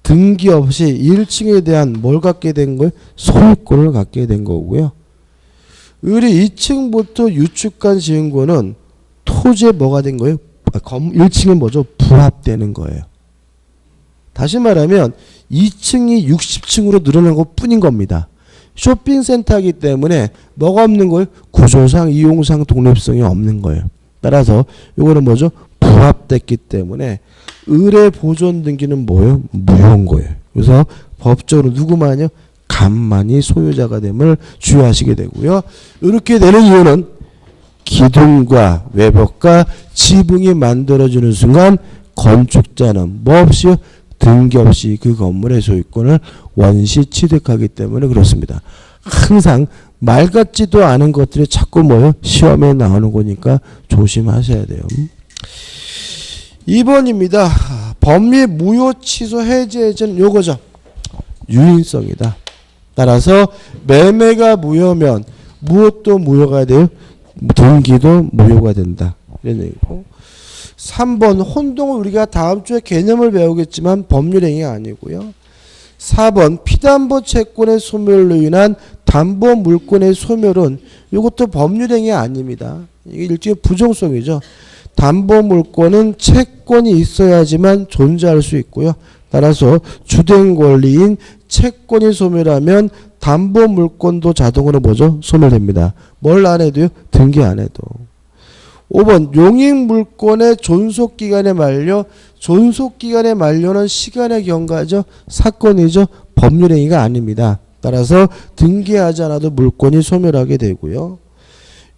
등기 없이 1층에 대한 뭘 갖게 된 거예요? 소유권을 갖게 된 거고요. 을이 2층부터 유축간 지은 거는 토지에 뭐가 된 거예요? 1층에 뭐죠? 부합되는 거예요. 다시 말하면 2층이 60층으로 늘어난 것 뿐인 겁니다. 쇼핑센터이기 때문에 뭐가 없는 거예요? 구조상, 이용상 독립성이 없는 거예요. 따라서 이거는 뭐죠? 부합됐기 때문에 을의 보존 등기는 뭐예요? 무효인 거예요. 그래서 법적으로 누구만요? 갑만이 소유자가 됨을 주의하시게 되고요. 이렇게 되는 이유는 기둥과 외벽과 지붕이 만들어지는 순간 건축자는 뭐 없이요? 등기 없이 그 건물의 소유권을 원시 취득하기 때문에 그렇습니다. 항상 말 같지도 않은 것들이 자꾸 뭐예요? 시험에 나오는 거니까 조심하셔야 돼요. 2번입니다. 법리 무효 취소 해제는 요거죠. 유인성이다. 따라서 매매가 무효면 무엇도 무효가 돼요? 등기도 무효가 된다. 이런 얘기고. 3번 혼동은 우리가 다음 주에 개념을 배우겠지만 법률행위가 아니고요. 4번 피담보 채권의 소멸로 인한 담보 물권의 소멸은 이것도 법률행위 아닙니다. 이게 일종의 부정성이죠. 담보 물권은 채권이 있어야지만 존재할 수 있고요. 따라서 주된 권리인 채권이 소멸하면 담보 물권도 자동으로 뭐죠? 소멸됩니다. 뭘 안 해도요? 등기 안 해도. 5번 용익 물권의 존속기간의 만료. 존속기간의 만료는 시간의 경과죠. 사건이죠. 법률행위가 아닙니다. 따라서 등기하지 않아도 물권이 소멸하게 되고요.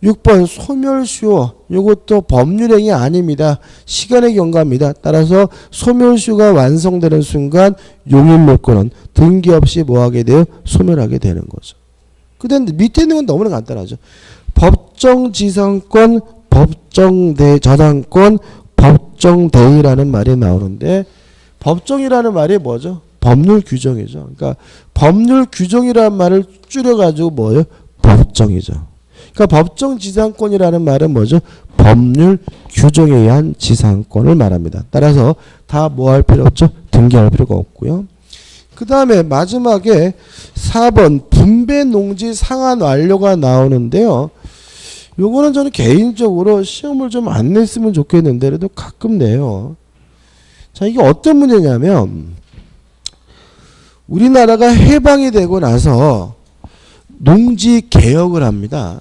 6번 소멸시효. 이것도 법률행위 아닙니다. 시간의 경과입니다. 따라서 소멸시효가 완성되는 순간 용익 물권은 등기 없이 뭐하게 돼요? 소멸하게 되는 거죠. 그런데 밑에 있는 건 너무나 간단하죠. 법정지상권, 법정대저당권, 법정대의라는 말이 나오는데 법정이라는 말이 뭐죠? 법률 규정이죠. 그러니까 법률 규정이라는 말을 줄여가지고 뭐예요? 법정이죠. 그러니까 법정지상권이라는 말은 뭐죠? 법률 규정에 의한 지상권을 말합니다. 따라서 다 뭐 할 필요 없죠? 등기할 필요가 없고요. 그 다음에 마지막에 4번 분배농지 상한 완료가 나오는데요. 요거는 저는 개인적으로 시험을 좀 안 냈으면 좋겠는데 그래도 가끔 내요. 자, 이게 어떤 문제냐면 우리나라가 해방이 되고 나서 농지 개혁을 합니다.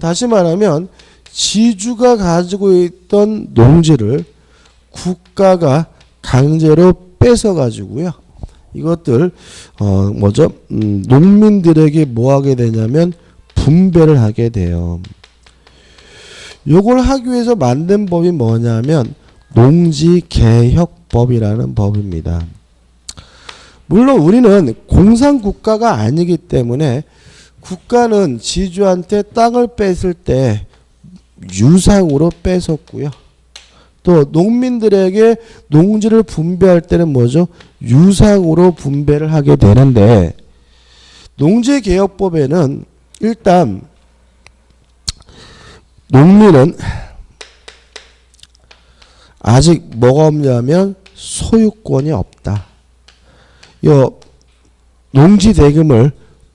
다시 말하면 지주가 가지고 있던 농지를 국가가 강제로 뺏어 가지고요. 이것들 뭐죠? 농민들에게 뭐 하게 되냐면 분배를 하게 돼요. 요걸 하기 위해서 만든 법이 뭐냐면 농지개혁법이라는 법입니다. 물론 우리는 공산국가가 아니기 때문에 국가는 지주한테 땅을 뺏을 때 유상으로 뺏었고요. 또 농민들에게 농지를 분배할 때는 뭐죠? 유상으로 분배를 하게 되는데 농지개혁법에는 일단 농민은 아직 뭐가 없냐면 소유권이 없다. 요 농지 대금을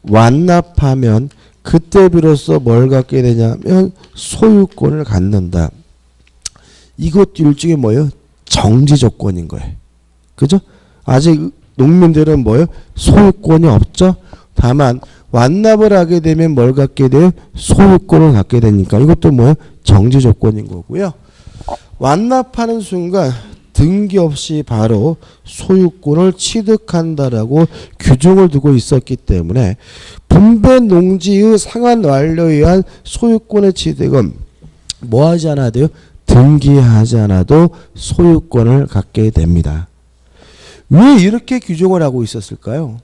완납하면 그때 비로소 뭘 갖게 되냐면 소유권을 갖는다. 이것도 일종의 뭐예요? 정지 조건인 거예요. 그죠? 아직 농민들은 뭐예요? 소유권이 없죠? 다만 완납을 하게 되면 뭘 갖게 돼요? 소유권을 갖게 되니까 이것도 뭐예요? 정지 조건인 거고요. 완납하는 순간 등기 없이 바로 소유권을 취득한다라고 규정을 두고 있었기 때문에 분배 농지의 상한 완료에 의한 소유권의 취득은 뭐 하지 않아도 돼요? 등기하지 않아도 소유권을 갖게 됩니다. 왜 이렇게 규정을 하고 있었을까요?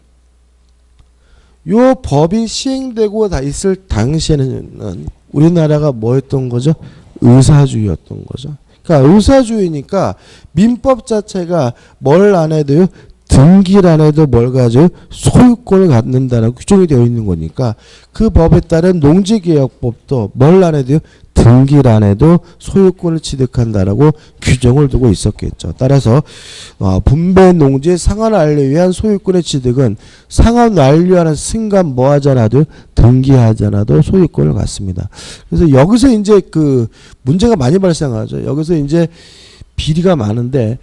요 법이 시행되고 다 있을 당시에는 우리나라가 뭐였던 거죠? 의사주의였던 거죠. 그러니까 의사주의니까 민법 자체가 뭘 안 해도요? 등기를 안 해도 뭘 가져요? 소유권을 갖는다라고 규정이 되어 있는 거니까 그 법에 따른 농지개혁법도 뭘 안 해도요? 등기를 안 해도 소유권을 취득한다라고 규정을 두고 있었겠죠. 따라서 분배 농지의 상한 완료에 의한 소유권의 취득은 상한 완료하는 순간 뭐 하지 않아도 등기하지 않아도 소유권을 갖습니다. 그래서 여기서 이제 그 문제가 많이 발생하죠. 여기서 이제 비리가 많은데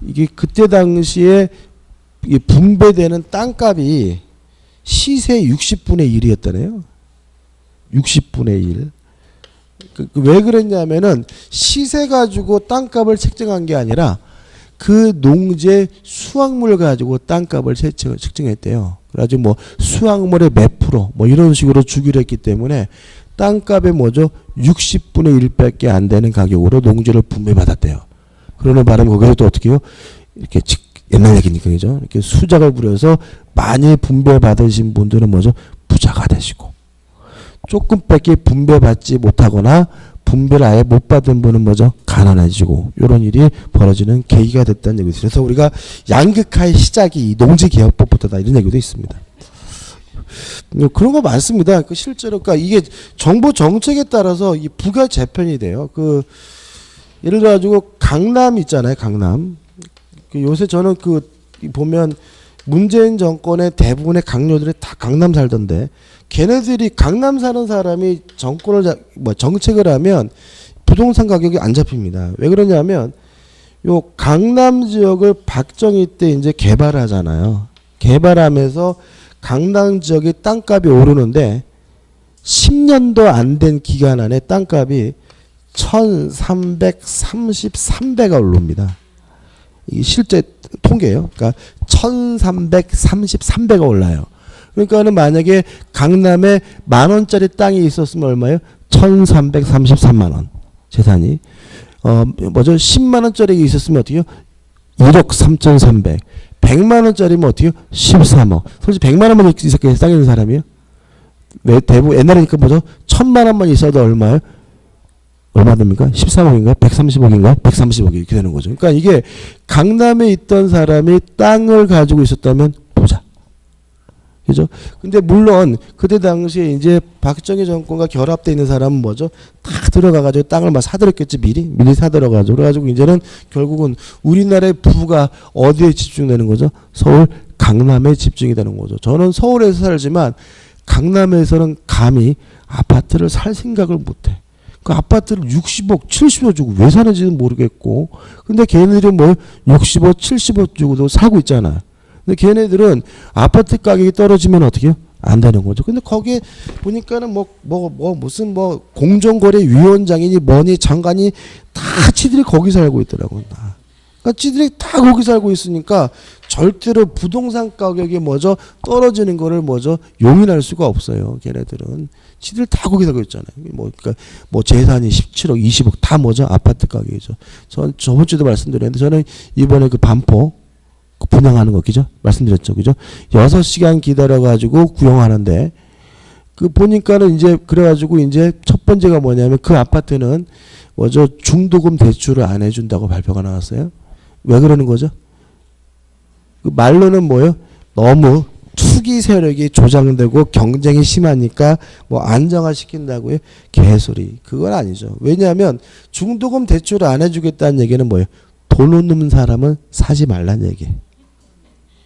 이게 그때 당시에 이게 분배되는 땅값이 시세 60분의 1이었다네요. 60분의 1. 왜 그랬냐면은 시세 가지고 땅값을 책정한 게 아니라 그 농지의 수확물 가지고 땅값을 책정했대요. 그래가지고 뭐 수확물의 몇 프로 뭐 이런 식으로 주기로 했기 때문에 땅값의 뭐죠? 60분의 1밖에 안 되는 가격으로 농지를 분배받았대요. 그러는 바람에 거기서 또 어떻게 해요? 이렇게 옛날 얘기니까 그죠? 이렇게 수작을 부려서 많이 분배받으신 분들은 뭐죠? 부자가 되시고 조금밖에 분배받지 못하거나 분배를 아예 못 받은 분은 뭐죠? 가난해지고 이런 일이 벌어지는 계기가 됐다는 얘기죠. 그래서 우리가 양극화의 시작이 이 농지개혁법부터다 이런 얘기도 있습니다. 그런 거 많습니다. 실제로 그러니까 이게 정부 정책에 따라서 이 부가 재편이 돼요. 예를 들어 가지고 강남 있잖아요. 강남. 그 요새 저는 그 보면 문재인 정권의 대부분의 강요들이 다 강남 살던데 걔네들이 강남 사는 사람이 정책을 하면 부동산 가격이 안 잡힙니다. 왜 그러냐면 요 강남 지역을 박정희 때 이제 개발하잖아요. 개발하면서 강남 지역의 땅값이 오르는데 10년도 안 된 기간 안에 땅값이 1333배가 오릅니다. 이게 실제 통계예요. 그러니까 1333배가 올라요. 그러니까는 만약에 강남에 10,000원짜리 땅이 있었으면 얼마예요? 1333만 원 재산이. 10만 원짜리 있었으면 어떻게 해요? 1억 3,300. 100만 원짜리면 어떻게 해요? 13억. 솔직히 100만 원만 있었겠어요? 땅에 있는 사람이요? 왜 대부분 옛날이니까 뭐죠? 1,000만 원만 있어도 얼마예요? 얼마 됩니까? 13억인가요? 130억인가요? 130억이 이렇게 되는 거죠. 그러니까 이게 강남에 있던 사람이 땅을 가지고 있었다면 부자. 그죠? 근데 물론 그때 당시에 이제 박정희 정권과 결합되어 있는 사람은 뭐죠? 다 들어가가지고 땅을 막 사들였겠지 미리 사들어가지고. 그래가지고 이제는 결국은 우리나라의 부가 어디에 집중되는 거죠? 서울 강남에 집중이 되는 거죠. 저는 서울에서 살지만 강남에서는 감히 아파트를 살 생각을 못해. 그 아파트를 60억, 70억 주고 왜 사는지는 모르겠고, 근데 걔네들은 뭐 60억, 70억 주고도 사고 있잖아요. 근데 걔네들은 아파트 가격이 떨어지면 어떻게 해요? 안 되는 거죠. 근데 거기에 보니까는 무슨 공정거래위원장이니 뭐니 장관이 다 지들이 거기 살고 있더라고요. 그러니까 지들이 다 거기 살고 있으니까 절대로 부동산 가격이 떨어지는 거를 용인할 수가 없어요. 걔네들은. 지들 다 거기 살고 있잖아요. 그러니까 재산이 17억, 20억 다 아파트 가격이죠. 저번 주도 말씀드렸는데 저는 이번에 그 반포 분양하는 거 그죠? 말씀드렸죠. 그죠? 6시간 기다려가지고 구형하는데 그 보니까는 이제 그래가지고 이제 첫 번째가 뭐냐면 그 아파트는 중도금 대출을 안 해준다고 발표가 나왔어요. 왜 그러는 거죠? 그 말로는 뭐예요? 너무 투기 세력이 조장되고 경쟁이 심하니까 안정화시킨다고요? 개소리. 그건 아니죠. 왜냐하면 중도금 대출을 안 해주겠다는 얘기는 뭐예요? 돈 없는 사람은 사지 말란 얘기.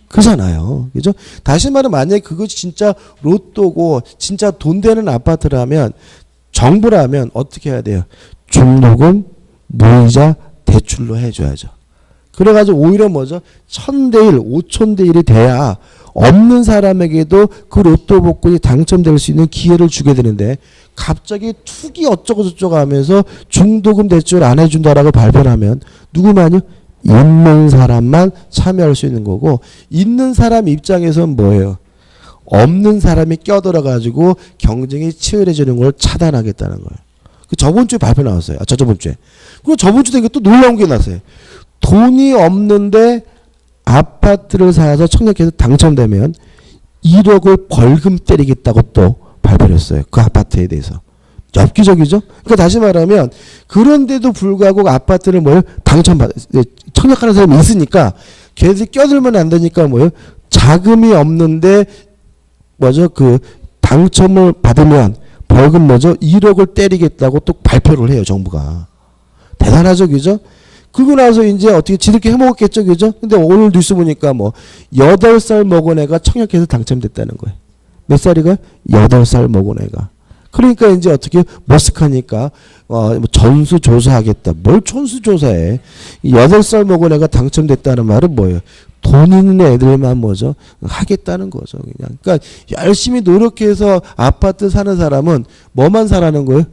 그잖아요. 그죠? 다시 말하면 만약에 그것이 진짜 로또고 진짜 돈 되는 아파트라면 정부라면 어떻게 해야 돼요? 중도금, 무이자, 대출로 해줘야죠. 그래가지고 오히려 1,000대 1, 5,000대 1이 돼야 없는 사람에게도 그 로또 복권이 당첨될 수 있는 기회를 주게 되는데 갑자기 투기 어쩌고 저쩌고 하면서 중도금 대출 안 해준다라고 발표를 하면 누구만요? 있는 사람만 참여할 수 있는 거고 있는 사람 입장에서는 뭐예요? 없는 사람이 껴들어가지고 경쟁이 치열해지는 걸 차단하겠다는 거예요. 그 저번 주에 발표 나왔어요. 저번 주에. 그리고 저번 주에 또 놀라운 게 나왔어요. 돈이 없는데 아파트를 사서 청약해서 당첨되면 1억을 벌금 때리겠다고 또 발표를 했어요. 그 아파트에 대해서. 엽기적이죠? 그러니까 다시 말하면 그런데도 불구하고 아파트를 청약하는 사람이 있으니까 걔들이 껴들면 안 되니까 자금이 없는데 그 당첨을 받으면 벌금 1억을 때리겠다고 또 발표를 해요. 정부가. 대단하죠. 그죠? 그러고 나서 이제 어떻게 지들끼리 해먹었겠죠. 그죠? 근데 오늘 뉴스 보니까 8살 먹은 애가 청약해서 당첨됐다는 거예요. 몇 살이가? 8살 먹은 애가. 그러니까 이제 어떻게 머쓱하니까 전수조사하겠다. 뭘 전수조사해. 8살 먹은 애가 당첨됐다는 말은 뭐예요? 돈 있는 애들만 하겠다는 거죠. 그냥. 그러니까 열심히 노력해서 아파트 사는 사람은 뭐만 사라는 거예요?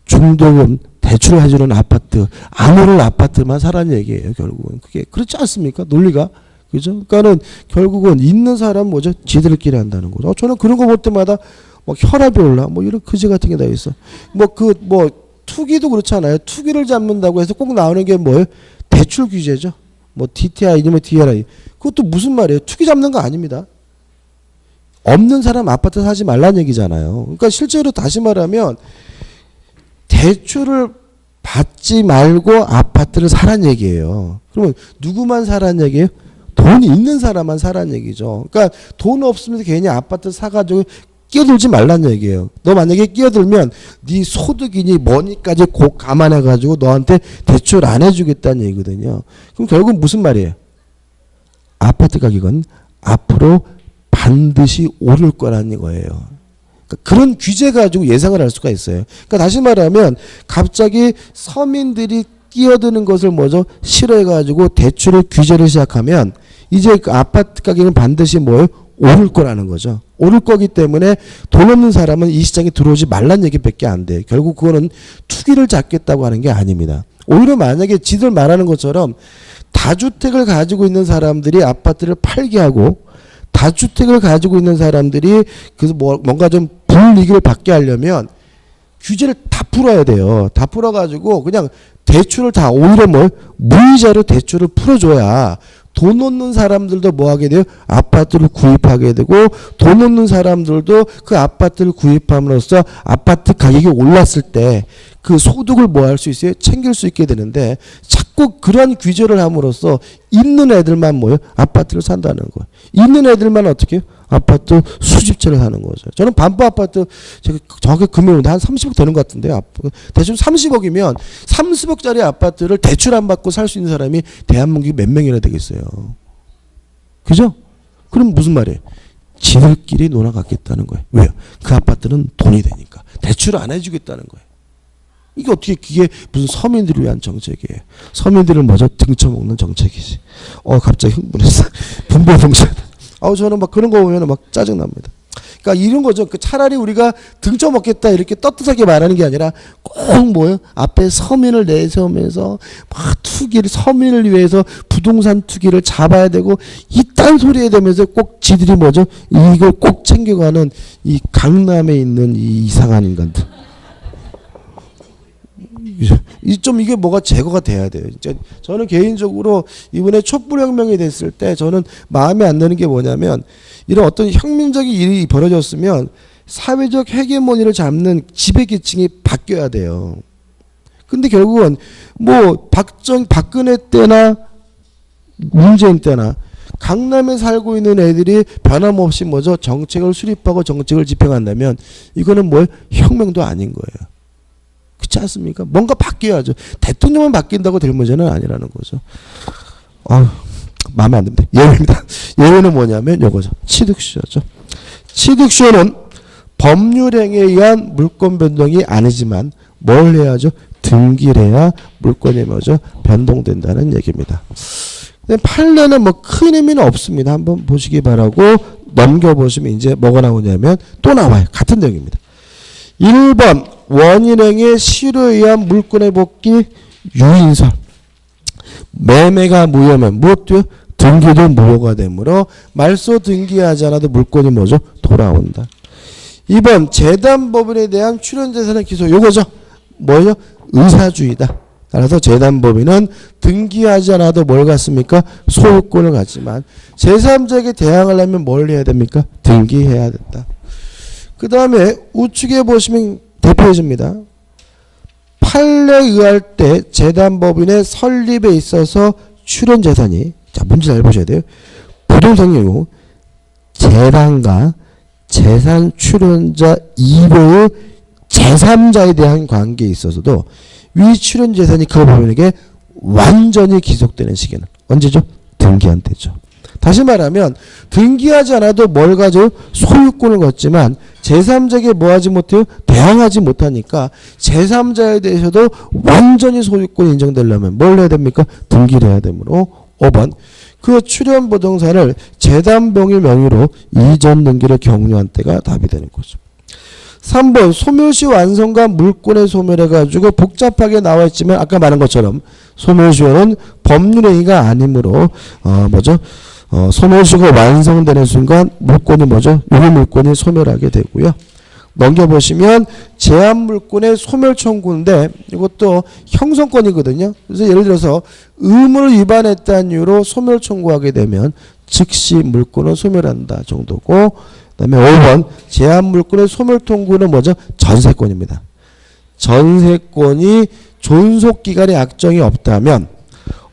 중도금 대출을 해주는 아파트, 안 오는 아파트만 사라는 얘기예요. 결국은. 그게 그렇지 않습니까? 논리가. 그죠? 그러니까는 결국은 있는 사람 지들끼리 한다는 거죠. 저는 그런 거 볼 때마다 혈압이 올라. 이런 그지 같은 게 다 있어. 투기도 그렇잖아요. 투기를 잡는다고 해서 꼭 나오는 게 뭐예요? 대출 규제죠. DTI니 DLI. 그것도 무슨 말이에요? 투기 잡는 거 아닙니다. 없는 사람 아파트 사지 말라는 얘기잖아요. 그러니까 실제로 다시 말하면 대출을 받지 말고 아파트를 사라는 얘기예요. 그러면 누구만 사라는 얘기예요? 돈이 있는 사람만 사라는 얘기죠. 그러니까 돈 없으면서 괜히 아파트 사가지고 끼어들지 말란 얘기예요. 너 만약에 끼어들면 네 소득이니 뭐니까지 꼭 감안해가지고 너한테 대출 안 해주겠다는 얘기거든요. 그럼 결국 무슨 말이에요? 아파트 가격은 앞으로 반드시 오를 거라는 거예요. 그러니까 그런 규제 가지고 예상을 할 수가 있어요. 그러니까 다시 말하면 갑자기 서민들이 끼어드는 것을 뭐죠? 싫어해가지고 대출을 규제를 시작하면 이제 그 아파트 가격은 반드시 뭐예요? 오를 거라는 거죠. 오를 거기 때문에 돈 없는 사람은 이 시장에 들어오지 말란 얘기밖에 안 돼요. 결국 그거는 투기를 잡겠다고 하는 게 아닙니다. 오히려 만약에 지들 말하는 것처럼 다주택을 가지고 있는 사람들이 아파트를 팔게 하고 다주택을 가지고 있는 사람들이 그래서 뭔가 좀 불이익을 받게 하려면 규제를 다 풀어야 돼요. 다 풀어가지고 그냥 대출을 다 오히려 무이자로 대출을 풀어줘야 돈 없는 사람들도 뭐 하게 돼요? 아파트를 구입하게 되고 돈 없는 사람들도 그 아파트를 구입함으로써 아파트 가격이 올랐을 때 그 소득을 뭐 할 수 있어요? 챙길 수 있게 되는데 자꾸 그런 규제를 함으로써 있는 애들만 뭐요? 아파트를 산다는 거예요. 있는 애들만 어떻게 해요? 아파트 수집채를 하는 거죠. 저는 반포 아파트 제가 정확히 금액은 한 30억 되는 것 같은데요. 대충 30억이면 30억짜리 아파트를 대출 안 받고 살 수 있는 사람이 대한민국에 몇 명이나 되겠어요. 그죠? 그럼 무슨 말이에요? 지들끼리 놀아갔겠다는 거예요. 왜요? 그 아파트는 돈이 되니까. 대출을 안 해주겠다는 거예요. 이게 어떻게 그게 무슨 서민들을 위한 정책이에요. 서민들을 먼저 등쳐먹는 정책이지. 갑자기 흥분했어. 분배봉사. 저는 막 그런 거 보면 막 짜증납니다. 그러니까 이런 거죠. 차라리 우리가 등쳐먹겠다 이렇게 떳떳하게 말하는 게 아니라 꼭 뭐요? 앞에 서민을 내세우면서 막 투기를 서민을 위해서 부동산 투기를 잡아야 되고 이딴 소리에 대면서 꼭 지들이 뭐죠? 이걸 꼭 챙겨가는 이 강남에 있는 이 이상한 인간들. 좀 이게 뭐가 제거가 돼야 돼요. 진짜 저는 개인적으로 이번에 촛불혁명이 됐을 때 저는 마음에 안 드는 게 뭐냐면 이런 어떤 혁명적인 일이 벌어졌으면 사회적 헤게모니를 잡는 지배계층이 바뀌어야 돼요. 근데 결국은 뭐 박근혜 때나 문재인 때나 강남에 살고 있는 애들이 변함없이 뭐죠? 정책을 수립하고 정책을 집행한다면 이거는 뭐 혁명도 아닌 거예요. 그렇지 않습니까? 뭔가 바뀌어야죠. 대통령만 바뀐다고 될 문제는 아니라는 거죠. 마음에 안 듭니다. 예외입니다. 예외는 뭐냐면 이거죠. 취득수요죠. 취득수요는 법률행위에 의한 물권 변동이 아니지만 뭘 해야죠? 등기를 해야 물권이 뭐죠? 변동된다는 얘기입니다. 판례는 뭐 큰 의미는 없습니다. 한번 보시기 바라고 넘겨보시면 이제 뭐가 나오냐면 또 나와요. 같은 내용입니다. 1번 원인행위 실효에 의한 물권의 복귀 유인설. 매매가 무효면 무엇도요? 등기도 무효가 되므로 말소 등기하지 않아도 물권이 뭐죠? 돌아온다. 2번 재단법인에 대한 출연재산의 기소. 요거죠. 뭐예요? 의사주의다. 따라서 재단법인은 등기하지 않아도 뭘 갖습니까? 소유권을 갖지만 제3자에게 대항하려면 뭘 해야 됩니까? 등기해야 된다. 그 다음에 우측에 보시면 대표해줍니다. 판례에 의할 때 재단법인의 설립에 있어서 출연재산이 자 문제 잘 보셔야 돼요. 부동산 경우 재단과 재산 출연자 이외의 제3자에 대한 관계에 있어서도 위 출연재산이 그 법인에게 완전히 기속되는 시기는 언제죠? 등기한 때죠. 다시 말하면 등기하지 않아도 뭘 가져요? 소유권을 갖지만 제3자에게 뭐 하지 못해요? 대항하지 못하니까 제3자에 대해서도 완전히 소유권이 인정되려면 뭘 해야 됩니까? 등기를 해야 되므로 5번 그 출연 부동산을 재단병의 명의로 이전 등기를 격려한 때가 답이 되는 거죠. 3번 소멸시 완성과 물권의 소멸해가지고 복잡하게 나와 있지만 아까 말한 것처럼 소멸시효는 법률행위가 아니므로 뭐죠? 소멸시효가 완성되는 순간 물권이 뭐죠? 유효 물권이 소멸하게 되고요. 넘겨보시면 제한물권의 소멸 청구인데 이것도 형성권이거든요. 그래서 예를 들어서 의무를 위반했다는 이유로 소멸 청구하게 되면 즉시 물권을 소멸한다 정도고 그 다음에 5번 제한물권의 소멸 통구는 뭐죠? 전세권입니다. 전세권이 존속기간에 약정이 없다면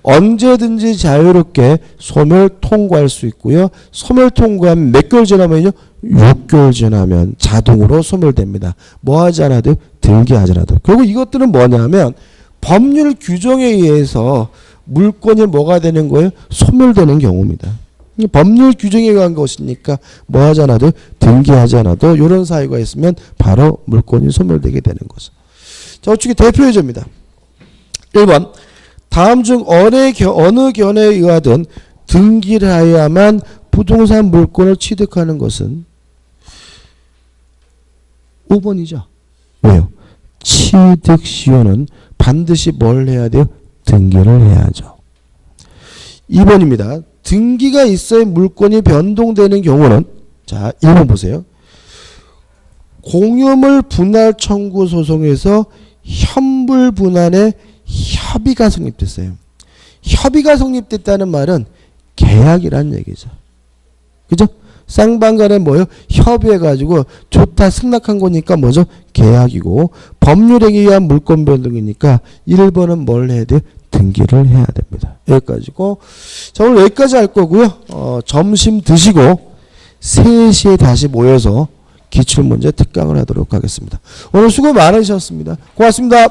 언제든지 자유롭게 소멸 통과할 수 있고요. 소멸 통과하면 몇 개월 지나면요? 6개월 지나면 자동으로 소멸됩니다. 뭐 하지 않아도 등기하지 않아도. 그리고 이것들은 뭐냐면 법률 규정에 의해서 물권이 뭐가 되는 거예요? 소멸되는 경우입니다. 법률 규정에 의한 것이니까 뭐 하지 않아도 등기하지 않아도 이런 사유가 있으면 바로 물권이 소멸되게 되는 거죠. 자, 우측에 대표 예제입니다. 1번 다음 중 어느 견해에 의하든 등기를 하여야만 부동산 물권을 취득하는 것은 5번이죠. 왜요? 취득 시효는 반드시 뭘 해야 돼요? 등기를 해야죠. 2번입니다. 등기가 있어야 물권이 변동되는 경우는 자 1번 보세요. 공유물 분할 청구 소송에서 현물 분할에 협의가 성립됐어요. 협의가 성립됐다는 말은 계약이란 얘기죠. 그죠? 쌍방간에 뭐예요? 협의해가지고 좋다 승낙한 거니까 뭐죠? 계약이고 법률에 의한 물권 변동이니까 1번은 뭘 해야 돼요? 등기를 해야 됩니다. 여기까지고 자 오늘 여기까지 할 거고요. 점심 드시고 3시에 다시 모여서 기출문제 특강을 하도록 하겠습니다. 오늘 수고 많으셨습니다. 고맙습니다.